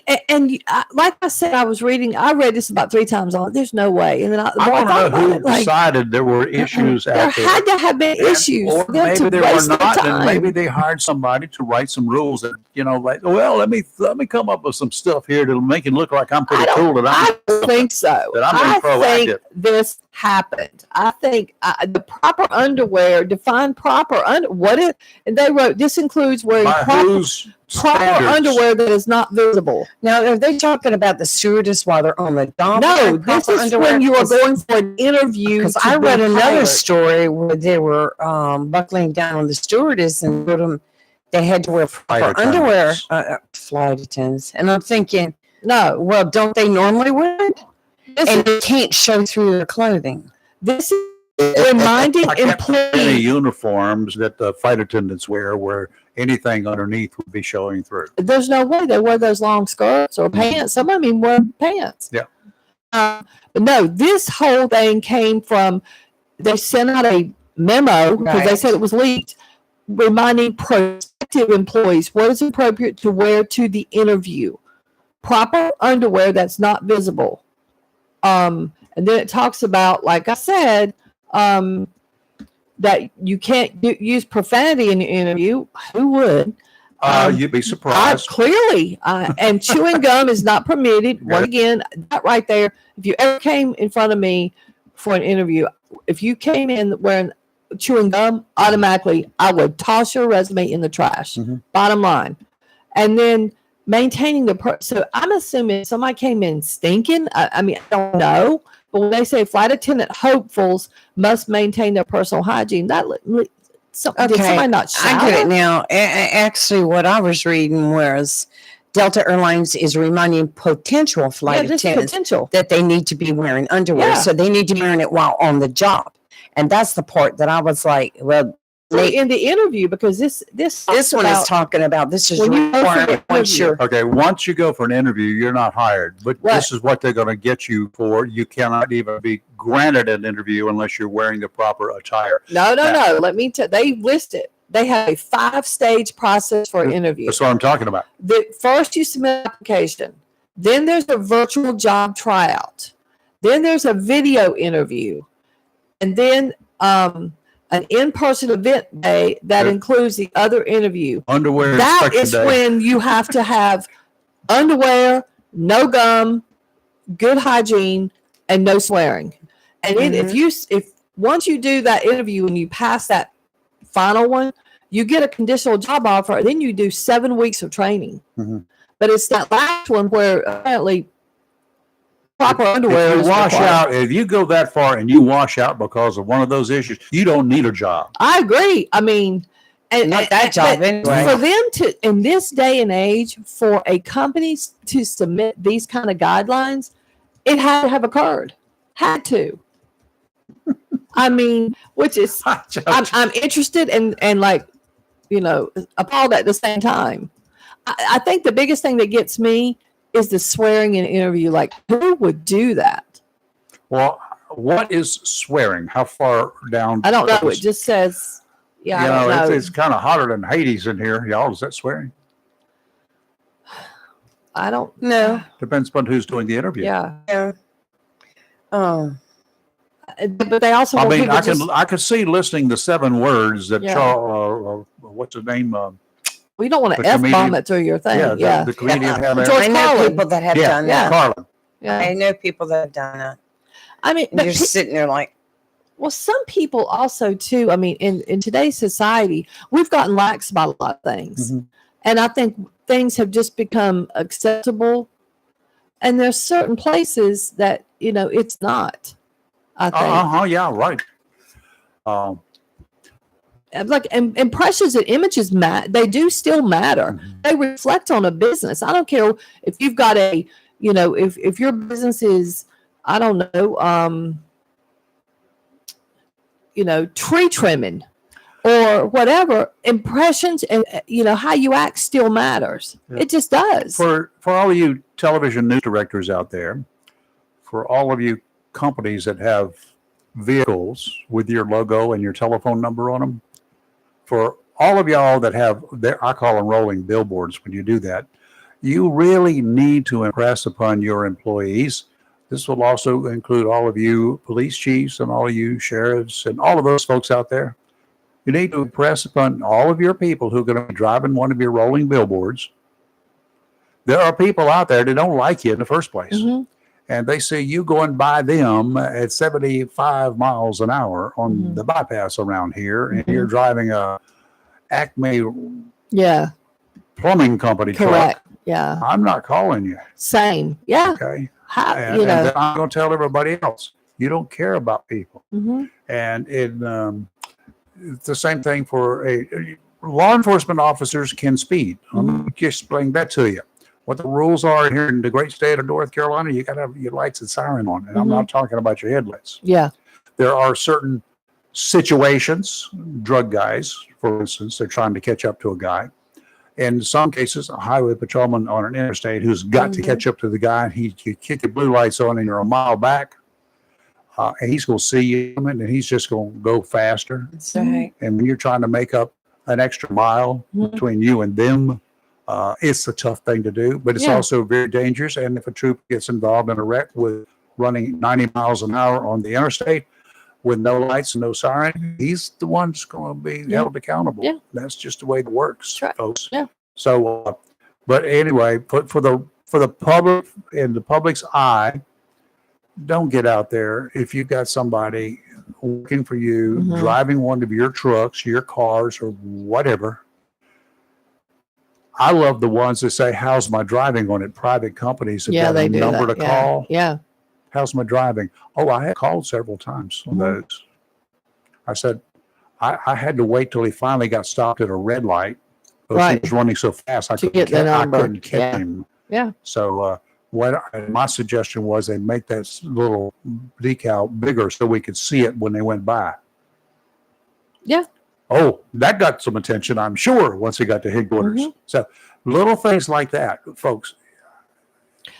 like I said, I read this about 3 times on. There's no way. And then the I more want to know about who it, like, decided there were issues there out there. had to have been And- issues. Or for them maybe to there were waste their not, and time. maybe they hired somebody to write some rules that, like, well, let me come up with some stuff here to make it look like I'm pretty cool. That I don't think so. that I'm being I think proactive. this happened. I think the proper underwear, define proper and they wrote this includes wearing By proper whose proper standards? underwear that is not visible. Now, are they talking about the stewardess while they're on the job? No, wearing this proper is underwear? when you are 'Cause- going for an interview. Because to I be read another hired. story where they were buckling down on the stewardess and told them they had to wear proper Flight underwear, attendants. flight attendants. And I'm thinking, No, well, don't they normally wear it? this And is it can't show through their clothing. this is reminding I can't find any employees. uniforms that the flight attendants wear where anything underneath would be showing through. There's no way they wear those long skirts or pants. Some of them even wear pants. Yeah. But no, this whole thing came from, they sent out a memo because they Right. said it was leaked, reminding prospective employees what is appropriate to wear to the interview. Proper underwear that's not visible. And then it talks about, like I said, that you can't use profanity in your interview. Who would? You'd be I surprised. clearly, and chewing gum is not permitted. Yeah. Once again, that right there. If you ever came in front of me for an interview, if you came in wearing chewing gum, automatically I would toss your resume in the trash. Mhm. Bottom line, and then maintaining so I'm assuming somebody came in stinking. I mean, I don't know, but when they say flight attendant hopefuls must maintain their personal hygiene, did somebody not shower? I get it now. Actually, what I was reading was Delta Airlines is reminding potential Yeah, flight this attendants potential. that they need to be wearing underwear. Yeah. So they need to be wearing it while on the job. And that's the part that I was like, well, In the interview, because this this talks one about is talking about this is when you go for required the once interview. you're Okay, once you go for an interview, you're not hired. But Right. this is what they're going to get you for. You cannot even be granted an interview unless you're wearing the proper attire. No. Yeah. Let me tell. They list it. They have a 5-stage process for an interview. That's what I'm talking about. First, you submit an application. Then there's a virtual job tryout. Then there's a video interview, and then an in-person event day that Yeah. includes the other interview. Underwear That inspection is day. when you have to have underwear, no gum, good hygiene, and no swearing. And then if once you do that interview and you pass that final one, you get a conditional job offer. Then you do 7 weeks of training. Mhm. But it's that last one where apparently proper underwear If is you wash required. out, if you go that far and you wash out because of one of those issues, you don't need a job. I agree. I mean, and Not that job but anyway. for them to, in this day and age, for a company to submit these kind of guidelines, it had to have occurred. Had to. I mean, which is I'm interested and like, you know, appalled at the same time. I think the biggest thing that gets me is the swearing in an interview. Like, who would do that? Well, what is swearing? How far down? I don't know. It just says, yeah, you I don't know. it's kind of hotter than Hades in here. Y'all, is that swearing? I don't. No. Depends upon who's doing the interview. Yeah. Yeah. Oh, But they also I want mean, people I could see listing the 7 words that Yeah. what's his name? we don't want the to F bomb comedian- it through your thing. Yeah, Yeah. the comedian had there. George I know Carlin. people that have Yeah, done yeah. that. Carlin. Yeah. I know people that have done that. I mean, And but you're sitting there like, well, some people also too. I mean, in today's society, we've gotten lax about a lot of things, Mhm. and I think things have just become acceptable. And there's certain places that it's not. I think Yeah, right. Um, like impressions and images they do still matter. Mhm. They reflect on a business. I don't care if you've got if your business is, I don't know, tree trimming or whatever, impressions and how you act still matters. Yeah. It just does. for all of you television news directors out there, for all of you companies that have vehicles with your logo and your telephone number on them, for all of y'all that have I call them rolling billboards when you do that, you really need to impress upon your employees. This will also include all of you police chiefs and all of you sheriffs and all of those folks out there. You need to impress upon all of your people who are going to be driving one of your rolling billboards. There are people out there that don't like you in the first place. Mhm. And they see you going by them at 75 miles an hour on Mhm. the bypass around here, and Mhm. you're driving a Acme Yeah, plumbing company correct. truck. Yeah, I'm not calling you, same. Yeah, okay? how, And then I'm going to tell everybody else, you don't care about people. mhm. And it's the same thing for law enforcement officers can speed. I'm going to explain that to you. What the rules are here in the great state of North Carolina, you got to have your lights and siren on. And I'm not talking about your headlights. Yeah, There are certain situations, drug guys, for instance, they're trying to catch up to a guy. In some cases, a highway patrolman on an interstate who's got to catch up to the guy, and you kick your blue lights on and you're a mile back, and he's going to see you coming, and he's just going to go faster. that's right. And when you're trying to make up an extra mile Mhm. between you and them, it's a tough thing to do, but it's Yeah. also very dangerous. And if a troop gets involved in a wreck with running 90 miles an hour on the interstate with no lights and no siren, he's the one that's going to be Yeah. held accountable. Yeah. That's just the way it works, That's right. folks. Yeah. So, but anyway, for the public, in the public's eye, don't get out there if you've got somebody working for you, Mhm. driving one of your trucks, your cars, or whatever. I love the ones that say, "How's my driving?" on it. Private companies have yeah, got they a do number that. to Yeah. call. Yeah, How's my driving? Oh, I had called several times on Mhm. those. I said, I had to wait till he finally got stopped at a red light. Because Right. he was running so fast, I To couldn't, get the number. I couldn't catch Yeah. him. Yeah. So my suggestion was they make that little decal bigger so we could see it when they went by. Yeah. Oh, that got some attention, I'm sure, once he got to headquarters. Mhm. So little things like that, folks.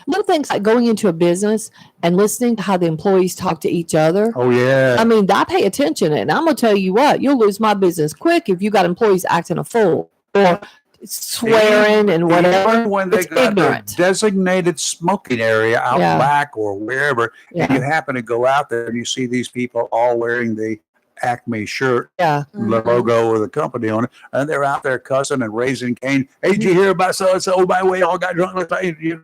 little things like going into a business and listening to how the employees talk to each other. Oh yeah. I mean, I pay attention, and I'm gonna tell you what, you'll lose my business quick if you got employees acting a fool or swearing and whatever. Even when they It's got their ignorant. designated smoking area out Yeah. back or wherever, and Yeah, you happen to go out there and you see these people all wearing the Acme shirt, yeah, the logo of the company on it, and they're out there cussing and raising Cain. Hey, did you hear about so and so? Oh, by the way, all got drunk.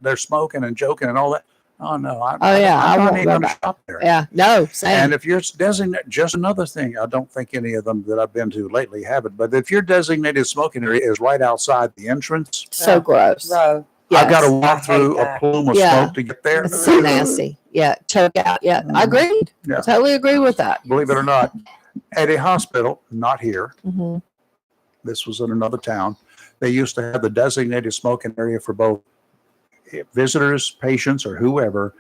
They're smoking and joking and all that. Oh no! I'm I not won't even go going to back. shop there. yeah. No, same. And if you're designated, just another thing, I don't think any of them that I've been to lately have it, but if your designated smoking area is right outside the entrance, So gross. Row. I've got to Yes. walk I hate through a that. plume of Yeah. smoke to get there. It's so nasty. Yeah, choke out. Yeah, I agreed. Yeah. I totally agree with that. Believe it or not, at a hospital, not here, Hmm. this was in another town, they used to have the designated smoking area for both visitors, patients, or whoever,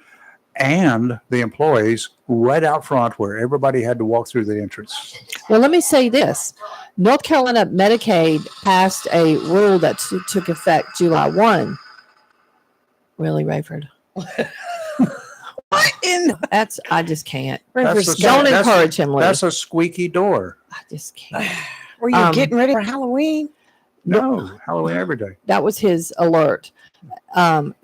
and the employees right out front where everybody had to walk through the entrance. Well, let me say this. North Carolina Medicaid passed a rule that took effect July 1. Really, Rayford? What in? I just can't. That's the- Don't that's- encourage him, Lee. That's a squeaky door. I just can't. Were you getting ready for Halloween? No, Halloween every day. That was his alert.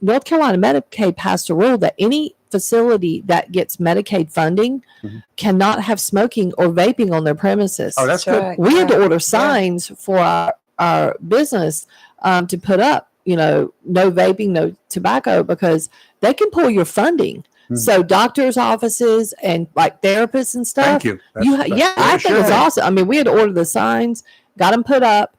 North Carolina Medicaid passed a rule that any facility that gets Medicaid funding Mhm. cannot have smoking or vaping on their premises. Oh, that's good. right. We had to Yeah. order signs for our business to put up, no vaping, no tobacco, because they can pull your funding. Hmm. So doctors' offices and like therapists and stuff. Thank you. That's Yeah, what I it think it's should. awesome. I mean, we had to order the signs, got them put up.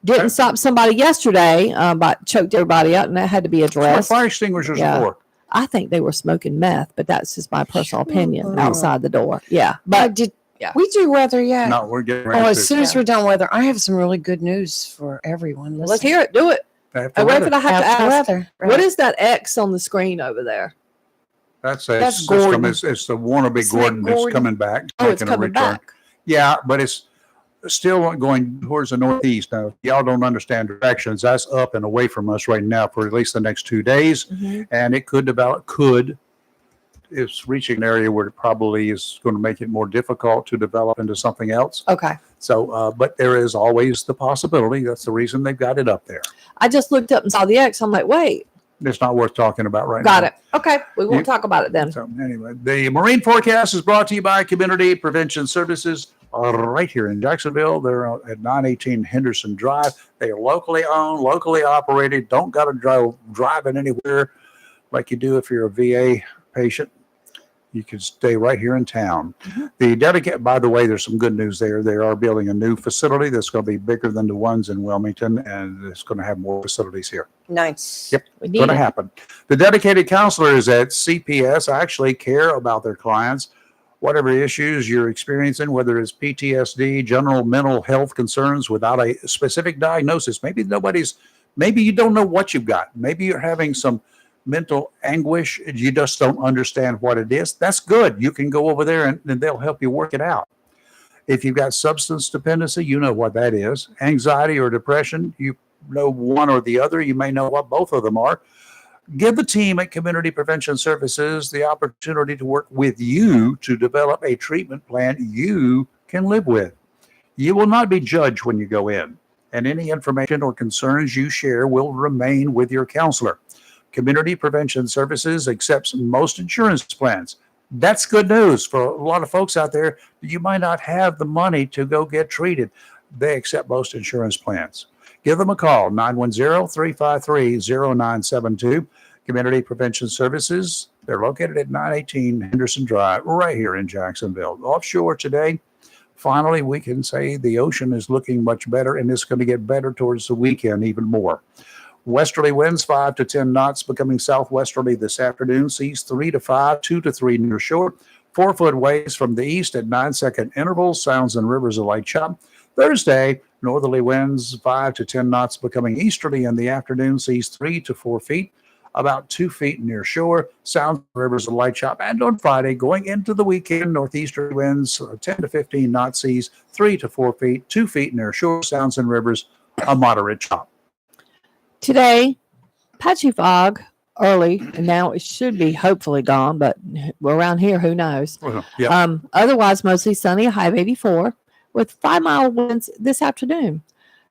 Didn't stop somebody yesterday, but choked everybody out, and that had to be That's what addressed. fire extinguishers Yeah. are for. I think they were smoking meth, but that's just my personal opinion Sure. outside the door. Yeah, But but yeah. we do weather yet? No, we're getting Oh, ready as to. soon as we're done weather, I have some really good news for everyone. let's hear it. Do it. After I weather. Rayford, I have to After ask. weather. What is that X on the screen over there? That's a That's system. Gordon. It's the Warnaby Isn't that Gordon that's Gordon? coming back. Oh, it's making a coming return. back. Yeah, but it's still going towards the northeast. Now, y'all don't understand directions. That's up and away from us right now for at least the next 2 days. Mhm. And it could develop, it's reaching an area where it probably is going to make it more difficult to develop into something else. Okay. So, but there is always the possibility. That's the reason they've got it up there. I just looked up and saw the X. I'm like, wait, It's not worth talking about right got now. it. Okay, we won't You- talk about it then. So anyway, the marine forecast is brought to you by Community Prevention Services right here in Jacksonville. They're at 918 Henderson Drive. They are locally owned, locally operated. Don't got to drive it anywhere like you do if you're a VA patient. You can stay right here in town. The dedicate, by the way, there's some good news there. They are building a new facility that's going to be bigger than the ones in Wilmington, and it's going to have more facilities here. Nice. Yep. We need Going to it. happen. The dedicated counselors at CPS actually care about their clients. Whatever issues you're experiencing, whether it's PTSD, general mental health concerns without a specific diagnosis, maybe you don't know what you've got. Maybe you're having some mental anguish. You just don't understand what it is. That's good. You can go over there and they'll help you work it out. If you've got substance dependency, you know what that is. Anxiety or depression, you know one or the other. You may know what both of them are. Give the team at Community Prevention Services the opportunity to work with you to develop a treatment plan you can live with. You will not be judged when you go in, and any information or concerns you share will remain with your counselor. Community Prevention Services accepts most insurance plans. That's good news for a lot of folks out there. You might not have the money to go get treated. They accept most insurance plans. Give them a call, 910-353-0972. Community Prevention Services. They're located at 918 Henderson Drive, right here in Jacksonville. Offshore today, finally, we can say the ocean is looking much better, and it's going to get better towards the weekend even more. Westerly winds 5 to 10 knots, becoming southwesterly this afternoon. Seas 3 to 5, 2 to 3 near shore. 4-foot waves from the east at 9-second intervals. Sounds and rivers of light chop. Thursday, northerly winds 5 to 10 knots, becoming easterly in the afternoon. Seas 3 to 4 feet, about 2 feet near shore. Sounds and rivers of light chop. And on Friday, going into the weekend, northeasterly winds 10 to 15 knot, seas 3 to 4 feet, 2 feet near shore. Sounds and rivers a moderate chop. Today, patchy fog early, and now it should be hopefully gone, but around here, who knows? Yeah. Otherwise, mostly sunny, a high of 84, with 5-mile winds this afternoon.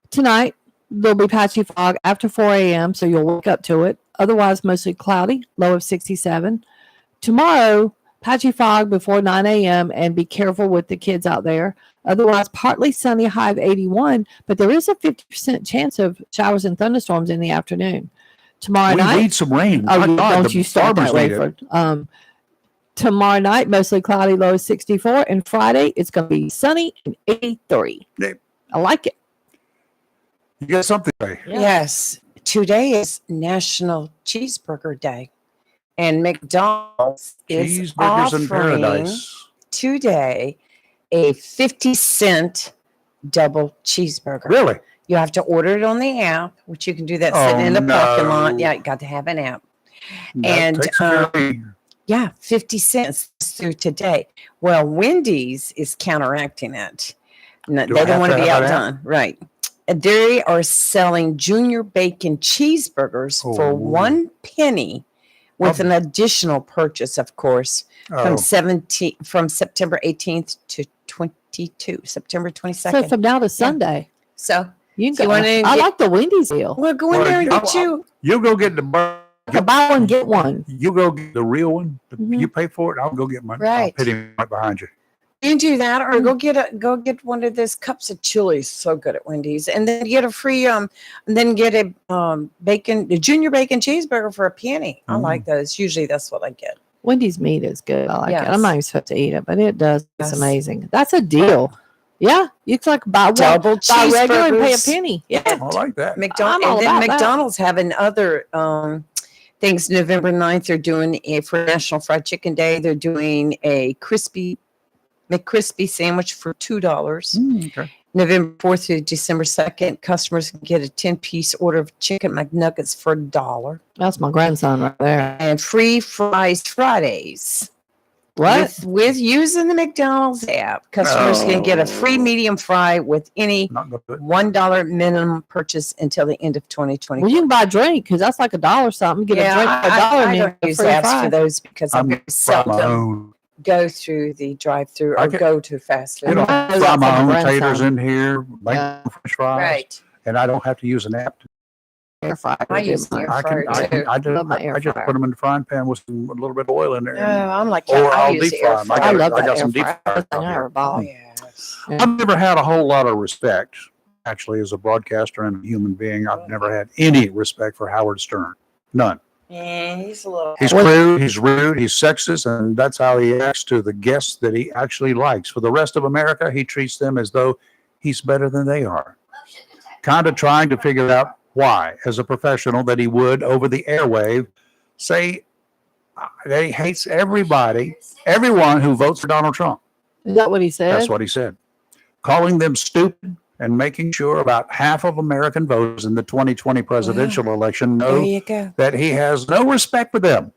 Tonight, there'll be patchy fog after 4 a.m., so you'll wake up to it. Otherwise, mostly cloudy, low of 67. Tomorrow, patchy fog before 9 a.m., and be careful with the kids out there. Otherwise, partly sunny, high of 81, but there is a 50% chance of showers and thunderstorms in the afternoon. Tomorrow We night. need some rain. Oh, My you- God, don't the you start that, farmers need it. Rayford. Tomorrow night, mostly cloudy, low of 64. And Friday, it's going to be sunny and 83. Yeah. I like it. You got something to say. Yes. today is National Cheeseburger Day, and McDonald's is Cheeseburgers in offering paradise. today a 50-cent double cheeseburger. Really? You have to order it on the app, which you can do that sitting Oh, in the parking lot. no. Yeah, you got to have an app. That And, takes care of me. Yeah, 50 cents through today. Well, Wendy's is counteracting it. No, Do they I don't have want to to be have an app? outdone. Right. And they are selling junior bacon cheeseburgers for Oh. 1 penny with Oh. an additional purchase, of course, Oh, from September 18th to 22, September So 22nd. from now to Sunday, So, you can So you go. wanna I get- like the Wendy's deal. well, go in Well, there and get I'll- you. you go get the burger. You can buy one, get one. You go get the real one. Mhm. You pay for it. I'll go get mine. I'll Right. pit him right behind you. You can do that, or go get one of those cups of chili. So good at Wendy's, and then get a free and then get a junior bacon cheeseburger for a penny. I Mm. like those. Usually that's what I get. Wendy's meat is good. I like it. Yes. I'm not even supposed to eat it, but it does. It's Yes. amazing. That's a deal. Yeah, you can like buy one, Double buy regular and pay a cheeseburgers. penny. Yeah, I like that. McDonald's, I'm all and then about that. McDonald's having other things. November 9th, they're doing for National Fried Chicken Day. They're doing a McCrispy sandwich for $2. Okay. November 4th through December 2nd, customers can get a 10-piece order of chicken McNuggets for $1 that's my grandson right there. and free fries Fridays. What? With using the McDonald's app, customers can get a free Oh. medium fry with any Not gonna do it. $1 minimum purchase until the end of 2020. Well, you can buy a drink because that's like $1 something. Get a drink for $1 I and don't get use free apps fry. for those because I'm I'm very fry my seldom own. go through the drive-through I or can- go to fast You food. know, I know fry that my from own my taters grandson. in here, make Yeah. French fries, Right. and I don't have to use an app. Air fryer. I do use mine. air I fryer too. Love my air I just fryer. put them in the frying pan with a little bit of oil in there. No, I'm like, Or yeah, I I'll use deep the air fry 'em. I fryer. I got- love I that got air some deep fryer. fryer Everything I out ever here. bought. Oh, yes. I've never had a whole lot of respect, actually, as a broadcaster and a human being. I've never had any respect for Howard Stern. None. Yeah, he's a little. He's crude, he's rude, he's sexist, and that's how he acts to the guests that he actually likes. For the rest of America, he treats them as though he's better than they are. Kind of trying to figure out why, as a professional, that he would, over the airwave, say that he hates everyone who votes for Donald Trump. Is that what he said? That's what he said. Calling them stupid and making sure about half of American voters in the 2020 presidential election There know you go. that he has no respect for them.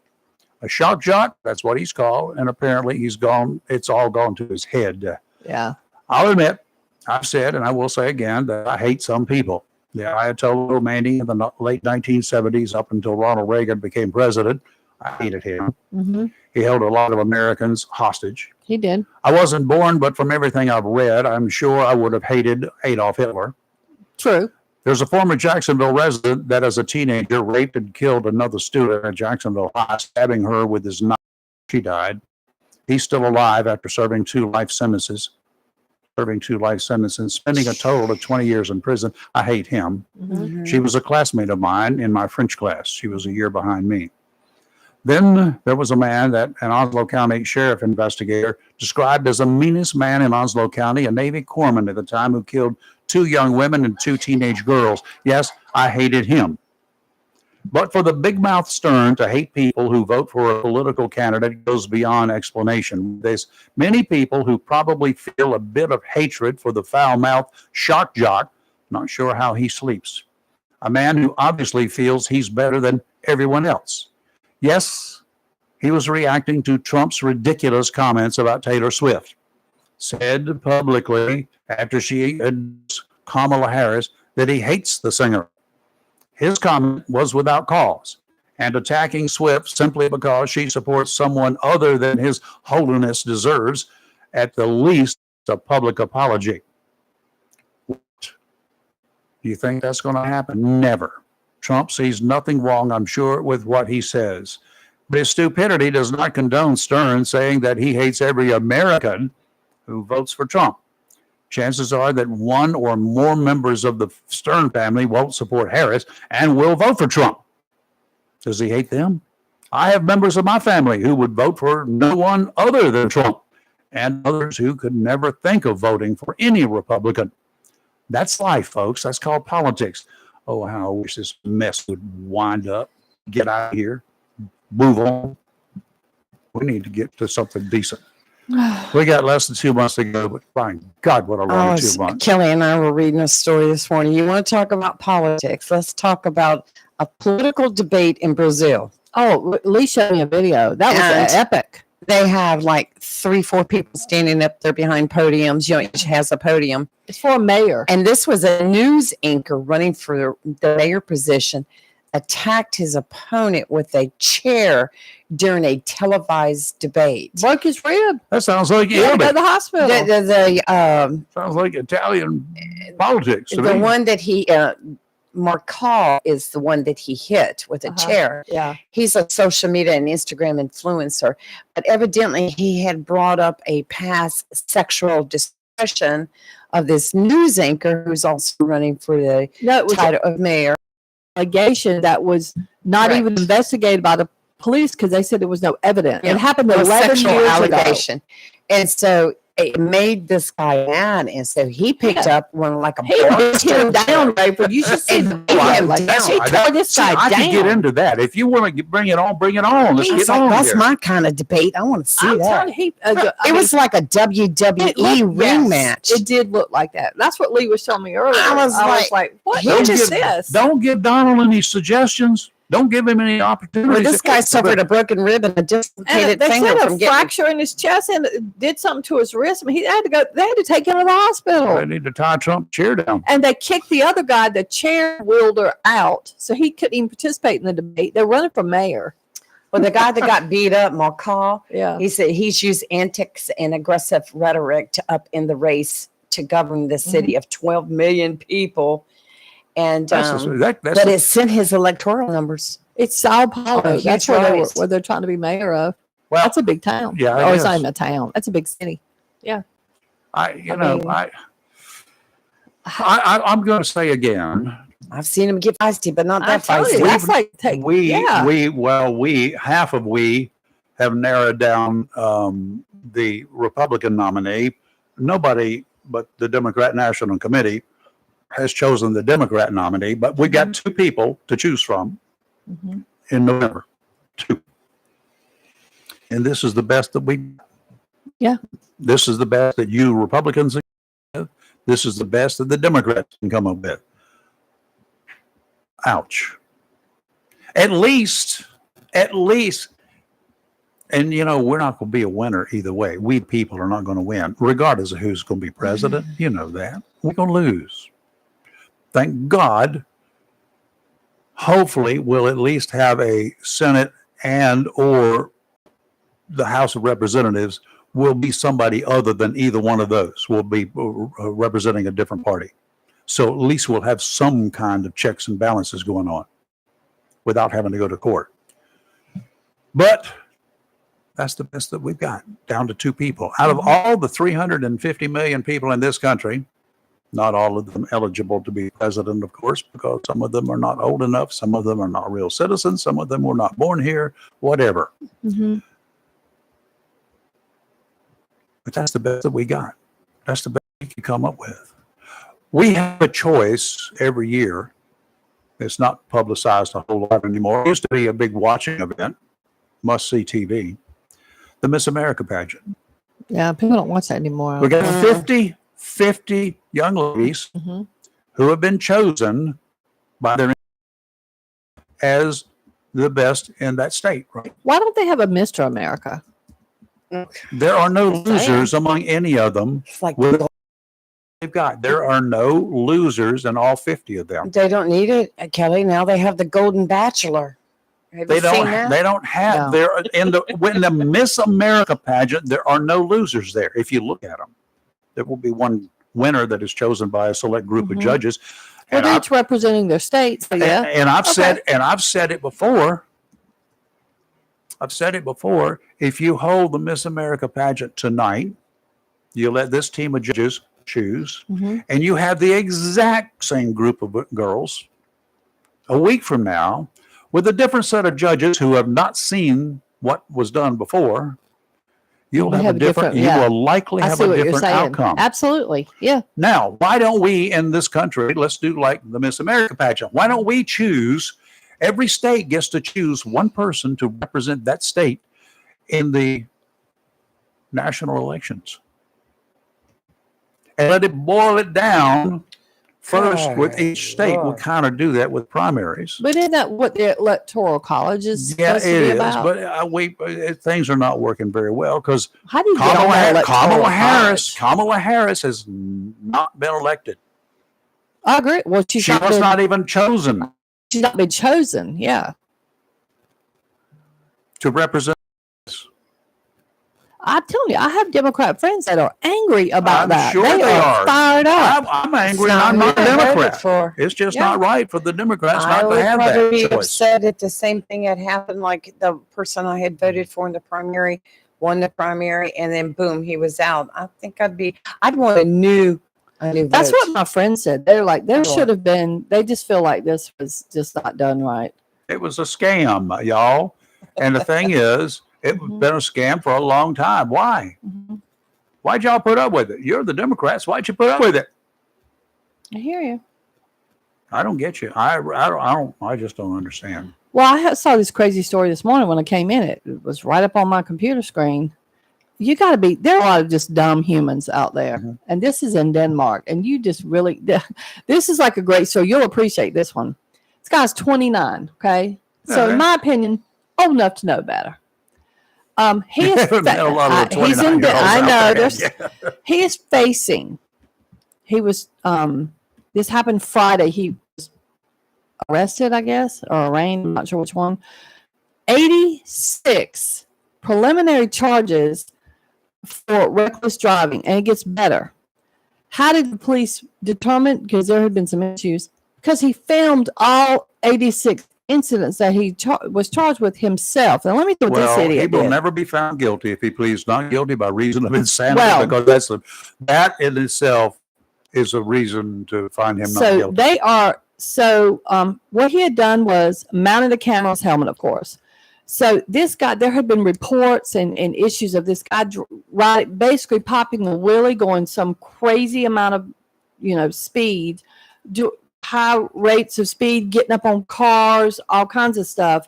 A shock jock, that's what he's called. And apparently he's gone, it's all gone to his head. Yeah. I'll admit, I've said, and I will say again, that I hate some people. The Ayatollah Khomeini in the late 1970s, up until Ronald Reagan became president, I hated him. Hmm. He held a lot of Americans hostage. He did. I wasn't born, but from everything I've read, I'm sure I would have hated Adolf Hitler. True. There's a former Jacksonville resident that as a teenager raped and killed another student at Jacksonville High, stabbing her with his knife. She died. He's still alive after serving two life sentences, spending a total of 20 years in prison. I hate him. Mhm. She was a classmate of mine in my French class. She was a year behind me. Then there was a man that an Oslo County sheriff investigator described as the meanest man in Oslo County, a Navy corpsman at the time, who killed 2 young women and 2 teenage girls. Yes, I hated him. But for the big mouth Stern to hate people who vote for a political candidate goes beyond explanation. There's many people who probably feel a bit of hatred for the foul mouthed shock jock. Not sure how he sleeps. A man who obviously feels he's better than everyone else. Yes, he was reacting to Trump's ridiculous comments about Taylor Swift. Said publicly after she announced Kamala Harris that he hates the singer. His comment was without cause and attacking Swift simply because she supports someone other than his holiness deserves, at the least, a public apology. What? Do you think that's going to happen? Never. Trump sees nothing wrong, I'm sure, with what he says. But his stupidity does not condone Stern saying that he hates every American who votes for Trump. Chances are that one or more members of the Stern family won't support Harris and will vote for Trump. Does he hate them? I have members of my family who would vote for no one other than Trump, and others who could never think of voting for any Republican. That's life, folks. That's called politics. Oh, how I wish this mess would wind up. Get out of here. Move on. We need to get to something decent. We got less than 2 months to go, but my God, what a long 2 months. Kelly and I were reading a story this morning. You want to talk about politics? Let's talk about a political debate in Brazil. Oh, Lee showed me a video. That was And- epic. They have like 3-4 people standing up there behind podiums. You know, each has a podium. It's for a mayor. And this was a news anchor running for the mayor position, attacked his opponent with a chair during a televised debate. Broke his rib. That sounds like He had to go to Italy. the hospital. Sounds like Italian politics to The me. one that he, Marcal is the one that he hit with a Uh-huh. chair. Yeah. He's a social media and Instagram influencer, but evidently he had brought up a past sexual discussion of this news anchor who's also running for the No, it was title of mayor. allegation that was not Correct. even investigated by the police because they said there was no evidence. Yeah. It happened It was 11 sexual years allegation. And so it made this guy mad. And so he picked up one like a ago. He hit monster. him down, Rayford. You should see the And video. him Like, down. she tore this See, guy I down. could get into that. If you want to bring it on, bring it on. Let's He's get like, on that's here. my kind of debate. I want to see I'm that. telling you, It was like a WWE ring match. It did look like that. That's what Lee was telling me earlier. I was like, what he is just- this? Don't give Donald any suggestions. Don't give him any Well, opportunities. this guy suffered a broken rib and a And dislocated they finger said from a getting. fracture in his chest and it did something to his wrist. I mean, he had to go. They had to take him to the hospital. They need to tie Trump chair down. And they kicked the other guy, the chair wielder, out, so he couldn't even participate in the debate. They're running for mayor. Well, the guy that got beat up, Marcal, Yeah. he said he's used antics and aggressive rhetoric to up in the race to govern the city of 12 million people. And That's but it sent his electoral numbers. It's Sao Paulo. Oh, That's huge rise. where they're trying to be mayor of. Well, That's a big town. yeah, Oh, it it's not is. even a town. That's a big city. I'm going to say again, I've seen him get feisty, but not I that told you, feisty. that's like take. we yeah. half of we have narrowed down the Republican nominee. Nobody but the Democrat National Committee has chosen the Democrat nominee, but we've got two people to choose from Mhm. in November. Two. And this is the best that we. Yeah. This is the best that you Republicans can come up with. This is the best that the Democrats can come up with. Ouch. At least, and you know, we're not going to be a winner either way. We people are not going to win, regardless of who's going to be president. You know that. We're going to lose. Thank God. Hopefully, we'll at least have a Senate and or the House of Representatives will be somebody other than either one of those. Will be representing a different party. So at least we'll have some kind of checks and balances going on without having to go to court. But that's the best that we've got, down to two people. Out of all the 350 million people in this country, not all of them eligible to be president, of course, because some of them are not old enough, some of them are not real citizens, some of them were not born here, whatever. Mhm. But that's the best that we got. That's the best we can come up with. We have a choice every year. It's not publicized a whole lot anymore. It used to be a big watching event, must see TV. The Miss America pageant. Yeah, people don't watch that anymore. We got 50 young ladies Mhm. who have been chosen by their as the best in that state, right? Why don't they have a Mr. America? There are no losers among any of them. It's like With all they've got, there are no losers in all 50 of them. they don't need it, Kelly. Now they have the Golden Bachelor. Have They you seen don't. that? They don't have No. there in the Miss America pageant. There are no losers there. If you look at them, there will be one winner that is chosen by a select group of Mhm. judges. Well, And they're I- each representing their states. So yeah. And I've Okay. said it before. I've said it before. If you hold the Miss America pageant tonight, you let this team of judges choose, Mhm. and you have the exact same group of girls a week from now with a different set of judges who have not seen what was done before. you'll We have a different, you yeah. will likely I have see a what you're different saying. outcome. Absolutely. Yeah. Now, why don't we in this country, let's do like the Miss America pageant. Why don't we choose, every state gets to choose one person to represent that state in the national elections. And let it boil it down first with each state. We'll Lord. kind of do that with primaries. But isn't that what the electoral college is Yeah, supposed it to be is, about? but things are not working very well because How do you get on that electoral college? Kamala Harris has not been elected. I agree. Well, She was not even chosen she's not been chosen. Yeah. to represent. I'm telling you, I have Democrat friends that are angry about I'm that. sure they they are. fired up. I'm angry, and It's I'm not a who I voted Democrat. for. It's just Yeah. not right for the Democrats I not would to have rather be that choice. upset if the same thing had happened, like the person I had voted for in the primary won the primary, and then boom, he was out. I think I'd want a new That's vote. what my friend said. They're like, there Sure. should have been, they just feel like this was just not done right. It was a scam, y'all. And the thing is, it's Mhm. been a scam for a long time. Why? Mhm. Why'd y'all put up with it? You're the Democrats. Why'd you put up with it? I hear you. I don't get you. I just don't understand. Well, saw this crazy story this morning when I came in. It was right up on my computer screen. You got to be, there are a lot of just dumb humans out there. Mhm. And this is in Denmark. And you just really, this is like a great story. You'll appreciate this one. This guy's 29. Okay. So, Okay. in my opinion, old enough to know better. He is, There have been a lot of he's in, 29-year-olds I out know, there. there's, Yeah. he is facing, he was, this happened Friday. He was arrested, I guess, or arraigned. I'm not sure which one. 86 preliminary charges for reckless driving, and it gets better. How did the police determine? Because there had been some issues. Because he filmed all 86 incidents that he was charged with himself. Now let me see what Well, this he idiot will did. never be found guilty if he pleads not guilty by reason of insanity, Well- because that in itself is a reason to find him not So guilty. they are. So what he had done was mounted a camera on his helmet, of course. So this guy, there had been reports and issues of this guy basically popping a wheelie, going some crazy amount of, speed, high rates of speed, getting up on cars, all kinds of stuff.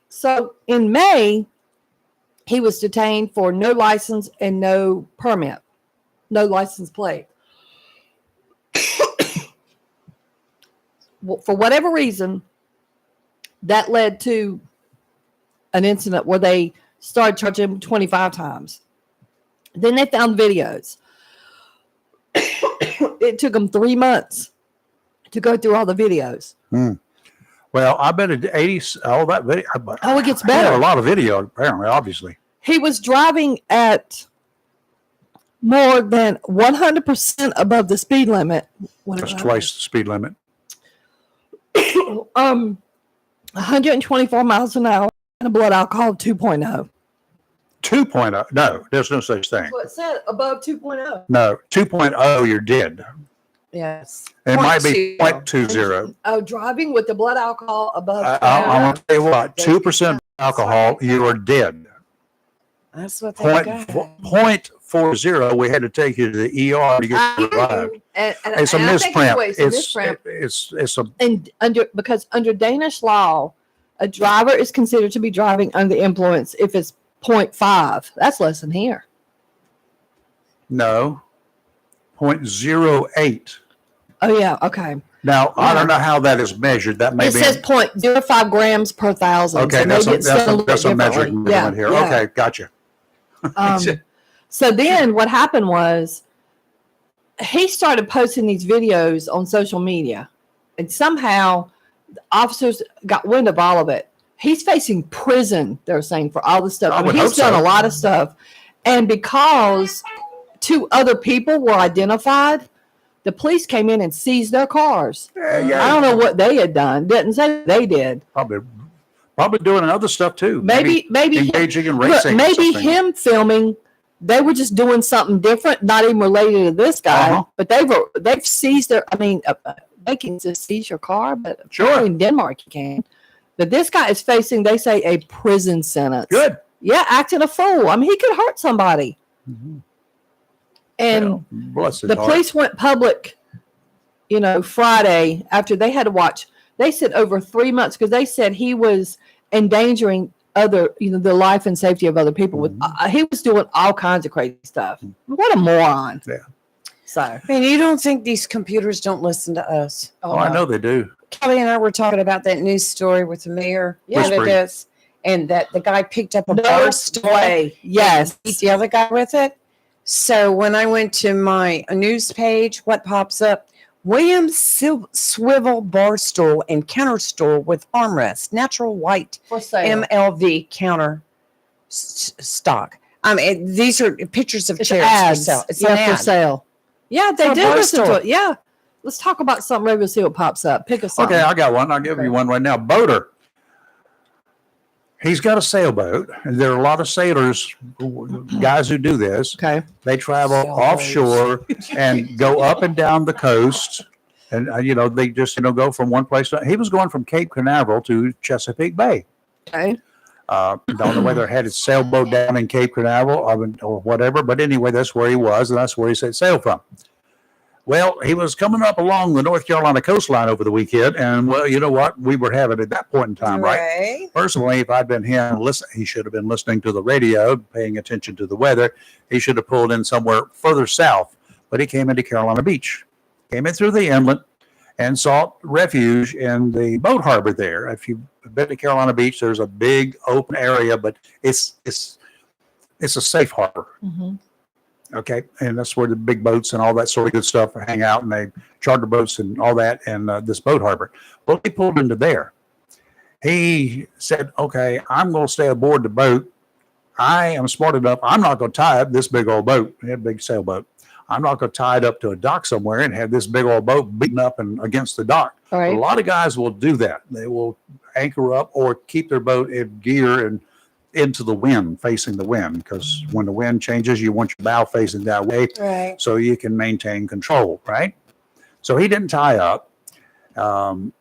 So in May, he was detained for no license and no permit, no license plate. For whatever reason, that led to an incident where they started charging him 25 times. Then they found videos. It took them 3 months to go through all the videos. Well, I bet it 80, all that video. Oh, it gets He had better. a lot of video, apparently, obviously. He was driving at more than 100% above the speed limit. That's twice the speed limit. 124 miles an hour and a blood alcohol of 2.0. 2.0. No, there's no such thing. What it said, above 2.0. No, 2.0, you're dead. Yes. It might be 0.20. 0.20. Oh, driving with the blood alcohol above. I want to tell you what, 2% alcohol, you are dead. That's what they Point, got. 0.40, we had to take you to the ER to get you revived. It's a misprint. It's a And because under Danish law, a driver is considered to be driving under the influence if it's 0.5. That's less than here. no 0.08. Oh yeah, okay. Now I don't know how that is measured. That may It be says 0.05 grams per thousand. okay. So That's maybe it's done a little that's bit a measuring differently. measurement here. Yeah. Okay, gotcha. So then what happened was he started posting these videos on social media, and somehow the officers got wind of all of it. He's facing prison, they're saying, for all the stuff. I would he's hope so. done a lot of stuff. And because 2 other people were identified, the police came in and seized their cars. I don't know what they had done. Didn't say they did. Probably doing other stuff too. Maybe engaging in look, racing. or maybe something. him filming. They were just doing something different, not even related to this guy. Uh-huh. But they've seized their. I mean, they can just seize your car, but Sure. apparently in Denmark you can. But this guy is facing, they say, a prison sentence. Good. Yeah, acting a fool. I mean, he could hurt somebody. And Well, bless his the heart. police went public, Friday after they had to watch. They said over 3 months because they said he was endangering the life and safety of other people. With he was doing all kinds of crazy stuff. What a moron! Yeah. So, And you don't think these computers don't listen to us? Oh, I know they do. Kelly and I were talking about that news story with the mayor Whispering. candidates, and that the guy picked up a no bar stool. way. Yes. Beat the other guy with it. So when I went to my news page, what pops up? Williams swivel bar stool and counter stool with armrest, natural white For sale. MLV counter stock. I mean, these are pictures of It's chairs for ads. sale. It's yeah, an ad. for sale. Yeah, they For a did bar listen to stool. it. Yeah. Let's talk about something. Maybe we'll see what pops up. Pick a song. Okay, I got one. I'll give you one right now. Boater. He's got a sailboat, and there are a lot of sailors, guys who do this. Okay. They travel Sailboats. offshore and go up and down the coast, and they just go from one place to. He was going from Cape Canaveral to Chesapeake Bay. Okay. Don't know whether he had his sailboat down in Cape Canaveral or whatever, but anyway, that's where he was, and that's where he set sail from. Well, he was coming up along the North Carolina coastline over the weekend, and well, you know what? We were having at that point in time, right? Personally, if I'd been him, he should have been listening to the radio, paying attention to the weather. He should have pulled in somewhere further south, but he came into Carolina Beach, came in through the inlet, and sought refuge in the boat harbor there. If you've been to Carolina Beach, there's a big open area, but it's a safe harbor. Mm-hmm. Okay, and that's where the big boats and all that sort of good stuff hang out, and they charter boats and all that, and this boat harbor. Well, he pulled into there. He said, "Okay, I'm going to stay aboard the boat. I am smart enough. I'm not going to tie up this big old boat. He had a big sailboat. I'm not going to tie it up to a dock somewhere and have this big old boat beaten up and against the dock." All A right. lot of guys will do that. They will anchor up or keep their boat in gear and into the wind, facing the wind, because when the wind changes, you want your bow facing that way Right. so you can maintain control, right? So he didn't tie up. The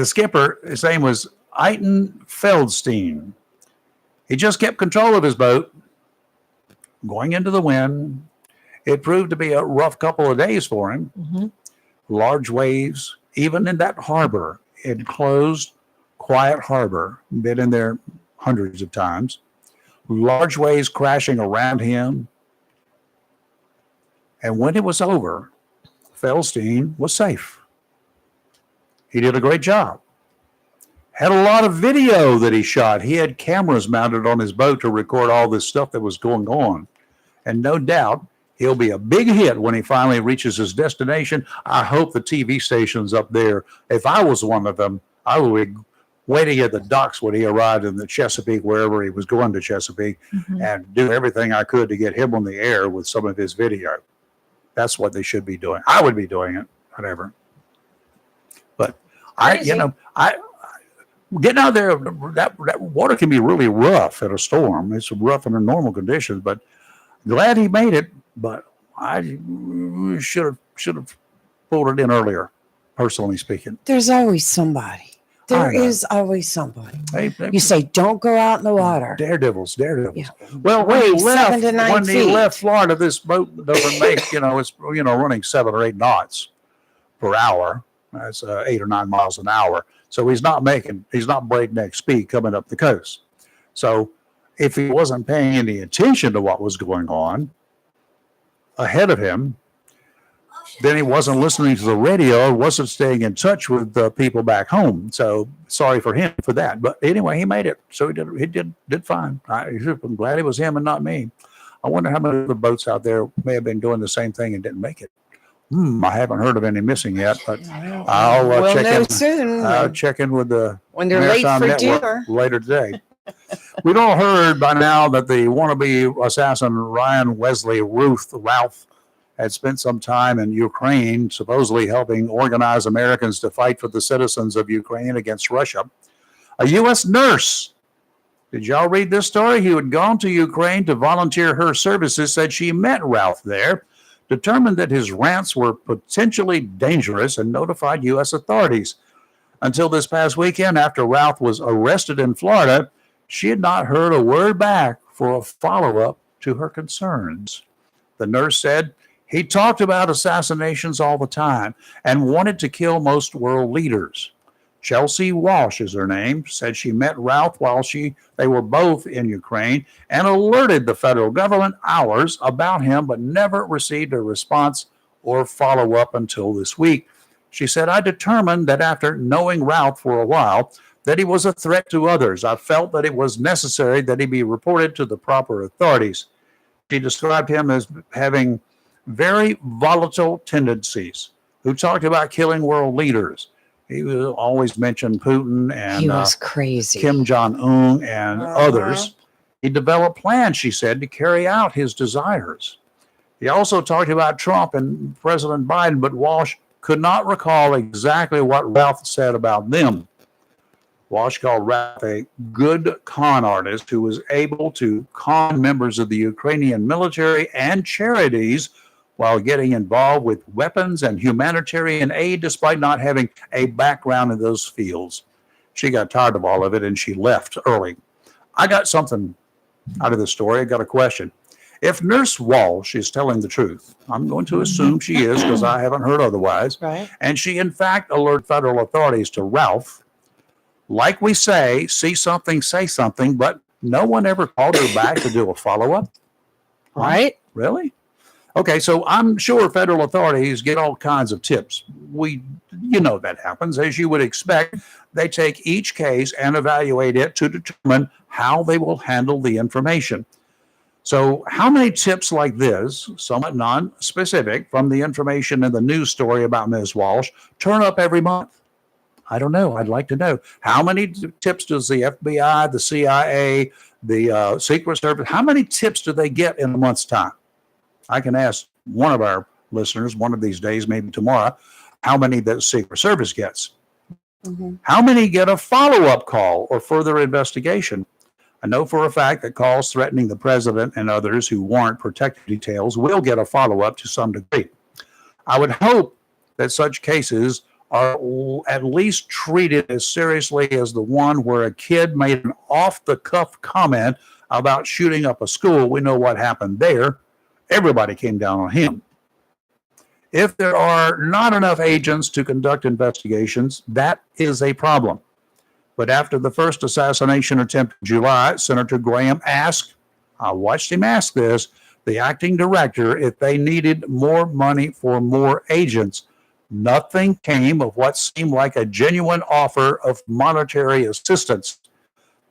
skipper, his name was Eitan Feldstein. He just kept control of his boat going into the wind. It proved to be a rough couple of days for him. Mm-hmm. Large waves, even in that harbor, enclosed, quiet harbor, been in there hundreds of times. Large waves crashing around him. And when it was over, Feldstein was safe. He did a great job. Had a lot of video that he shot. He had cameras mounted on his boat to record all this stuff that was going on. And no doubt, he'll be a big hit when he finally reaches his destination. I hope the TV stations up there, if I was one of them, I would be waiting at the docks when he arrived in the Chesapeake, wherever he was going to Chesapeake, Mm-hmm. and do everything I could to get him on the air with some of his video. That's what they should be doing. I would be doing it, whatever. But getting out there, that water can be really rough at a storm. It's rough under normal conditions, but glad he made it. But I should have pulled it in earlier, personally speaking. There's always somebody. There I know. is always somebody. They You say, don't go out in the water. daredevils. Yeah. Well, when he Running 7 to 9 when he feet. left Florida, this boat doesn't make, it's running 7 or 8 knots per hour. That's 8 or 9 miles an hour. So he's not breakneck speed coming up the coast. So if he wasn't paying any attention to what was going on ahead of him, then he wasn't listening to the radio, wasn't staying in touch with the people back home. So sorry for him for that. But anyway, he made it. So he did fine. I'm glad it was him and not me. I wonder how many other boats out there may have been doing the same thing and didn't make it. I haven't heard of any missing yet, but I'll we'll check know in. soon I'll check in with the when they're late Maritime for Network dinner. later today. We've all heard by now that the wannabe assassin Ryan Wesley Ralph had spent some time in Ukraine, supposedly helping organize Americans to fight for the citizens of Ukraine against Russia. A U.S. nurse, did y'all read this story? Who had gone to Ukraine to volunteer her services, said she met Ralph there, determined that his rants were potentially dangerous, and notified U.S. authorities. Until this past weekend, after Ralph was arrested in Florida, she had not heard a word back for a follow-up to her concerns. The nurse said he talked about assassinations all the time and wanted to kill most world leaders. Chelsea Walsh is her name, said she met Ralph while they were both in Ukraine and alerted the federal government hours about him, but never received a response or follow-up until this week. She said, I determined that after knowing Ralph for a while, that he was a threat to others. I felt that it was necessary that he be reported to the proper authorities. She described him as having very volatile tendencies, who talked about killing world leaders. He would always mention Putin and He was crazy. Kim Jong-un and others. He developed plans, she said, to carry out his desires. He also talked about Trump and President Biden, but Walsh could not recall exactly what Ralph said about them. Walsh called Ralph a good con artist who was able to con members of the Ukrainian military and charities while getting involved with weapons and humanitarian aid despite not having a background in those fields. She got tired of all of it and she left early. I got something out of this story. I got a question. If Nurse Walsh is telling the truth, I'm going to assume she is because I haven't heard otherwise, Right. and she in fact alerted federal authorities to Ralph, like we say, see something, say something, but no one ever called her back to do a follow-up. Right. Really? Okay, so I'm sure federal authorities get all kinds of tips. That happens. As you would expect, they take each case and evaluate it to determine how they will handle the information. So how many tips like this, somewhat non-specific, from the information in the news story about Ms. Walsh turn up every month? I don't know. I'd like to know. How many tips does the FBI, the CIA, the Secret Service, how many tips do they get in a month's time? I can ask one of our listeners one of these days, maybe tomorrow, how many the Secret Service gets. How many get a follow-up call or further investigation? I know for a fact that calls threatening the president and others who warrant protective details will get a follow-up to some degree. I would hope that such cases are at least treated as seriously as the one where a kid made an off-the-cuff comment about shooting up a school. We know what happened there. Everybody came down on him. If there are not enough agents to conduct investigations, that is a problem. But after the first assassination attempt in July, Senator Graham asked, I watched him ask this, the acting director if they needed more money for more agents. Nothing came of what seemed like a genuine offer of monetary assistance.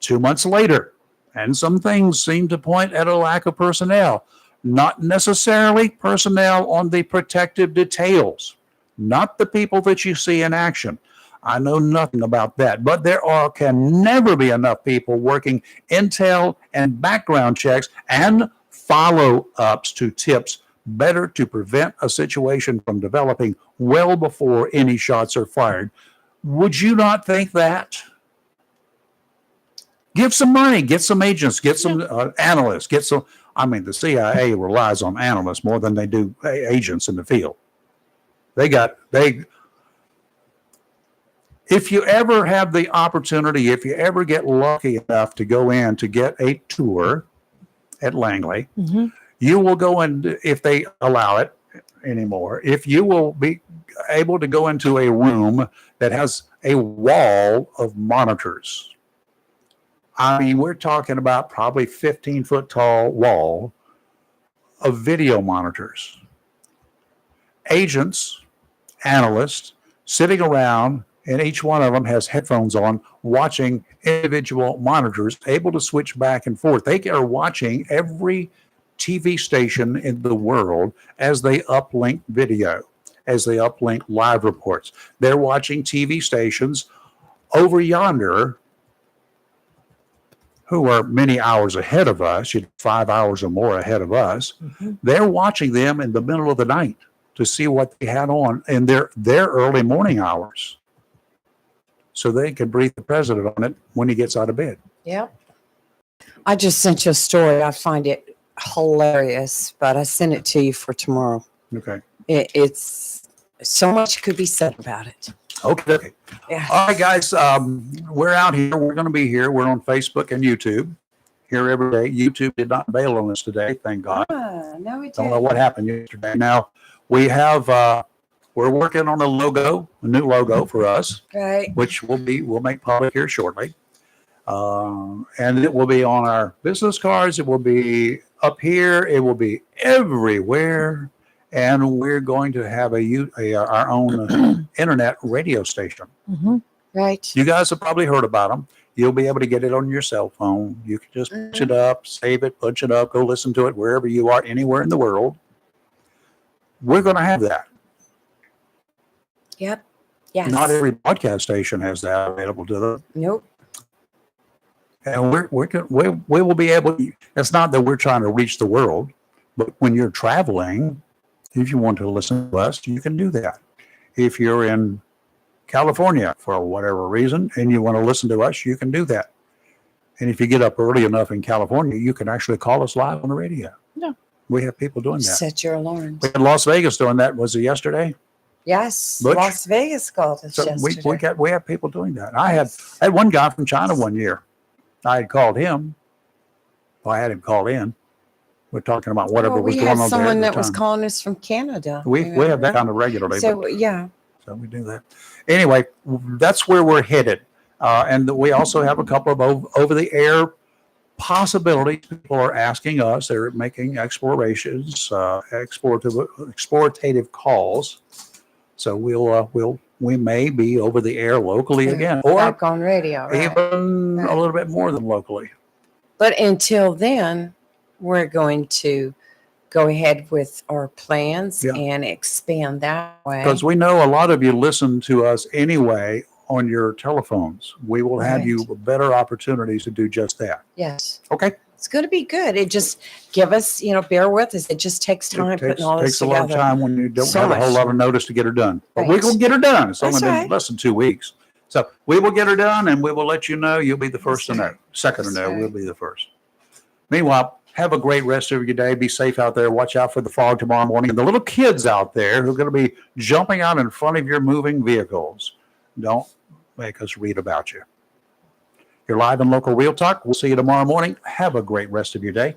2 months later, and some things seem to point at a lack of personnel. Not necessarily personnel on the protective details, not the people that you see in action. I know nothing about that, but can never be enough people working intel and background checks and follow-ups to tips better to prevent a situation from developing well before any shots are fired. Would you not think that? Give some money, get some agents, get some analysts, the CIA relies on analysts more than they do agents in the field. If you ever have the opportunity, if you ever get lucky enough to go in to get a tour at Langley, you will go in, if they allow it anymore, if you will be able to go into a room that has a wall of monitors. I mean, we're talking about probably 15-foot tall wall of video monitors. Agents, analysts sitting around, and each one of them has headphones on, watching individual monitors, able to switch back and forth. They are watching every TV station in the world as they uplink video, as they uplink live reports. They're watching TV stations over yonder who are many hours ahead of us, 5 hours or more ahead of us. They're watching them in the middle of the night to see what they had on in their early morning hours, so they can brief the president on it when he gets out of bed. Yep. I just sent you a story. I find it hilarious, but I sent it to you for tomorrow. Okay. It's so much could be said about it. Okay. Yeah. All right, guys. We're out here. We're going to be here. We're on Facebook and YouTube here every day. YouTube did not bail on us today, thank God. No, we Don't know what happened yesterday. Now we have. We're working on a new logo for us, Right. which we'll make public here shortly. And it will be on our business cards. It will be up here. It will be everywhere. And we're going to have our own internet radio station. Mhm. Right. You guys have probably heard about them. You'll be able to get it on your cell phone. You can just punch it up, save it, punch it up, go listen to it wherever you are, anywhere in the world. We're going to have that. Yep. Yes. Not every podcast station has that available to them. Nope. And we will be able. It's not that we're trying to reach the world, but when you're traveling, if you want to listen to us, you can do that. If you're in California for whatever reason and you want to listen to us, you can do that. And if you get up early enough in California, you can actually call us live on the radio. Yeah. We have people doing that. Set your alarms. We had Las Vegas doing that. Was it yesterday? Yes. Butch? Las Vegas called us So yesterday. we have people doing that. I had one guy from China one year. I had called him. Well, I had him call in. We're talking about whatever Well, was we going had on there. someone at that the was time. calling us from Canada. We have that kind of regularly. So yeah. So we do that. Anyway, that's where we're headed. And we also have a couple of over-the-air possibilities. People are asking us. They're making explorations, explorative calls. So we may be over the air locally again, or Back on radio. Right. even a little bit more than locally. But until then, we're going to go ahead with our plans Yeah. and expand that way. Because we know a lot of you listen to us anyway on your telephones. We will have you better opportunities to do just that. Yes. Okay. It's going to be good. It just give us, bear with us. It just takes time It putting all this takes a lot of together. time when you don't So have a whole much. lot of notice to get her done. But we're Right. going to get her done. It's only That's been right. less than 2 weeks. So we will get her done and we will let you know. You'll be the first That's to know. right. Second to That's know, right. we'll be the first. Meanwhile, have a great rest of your day. Be safe out there. Watch out for the fog tomorrow morning. And the little kids out there who are going to be jumping out in front of your moving vehicles, don't make us read about you. You're live in Local Real Talk. We'll see you tomorrow morning. Have a great rest of your day.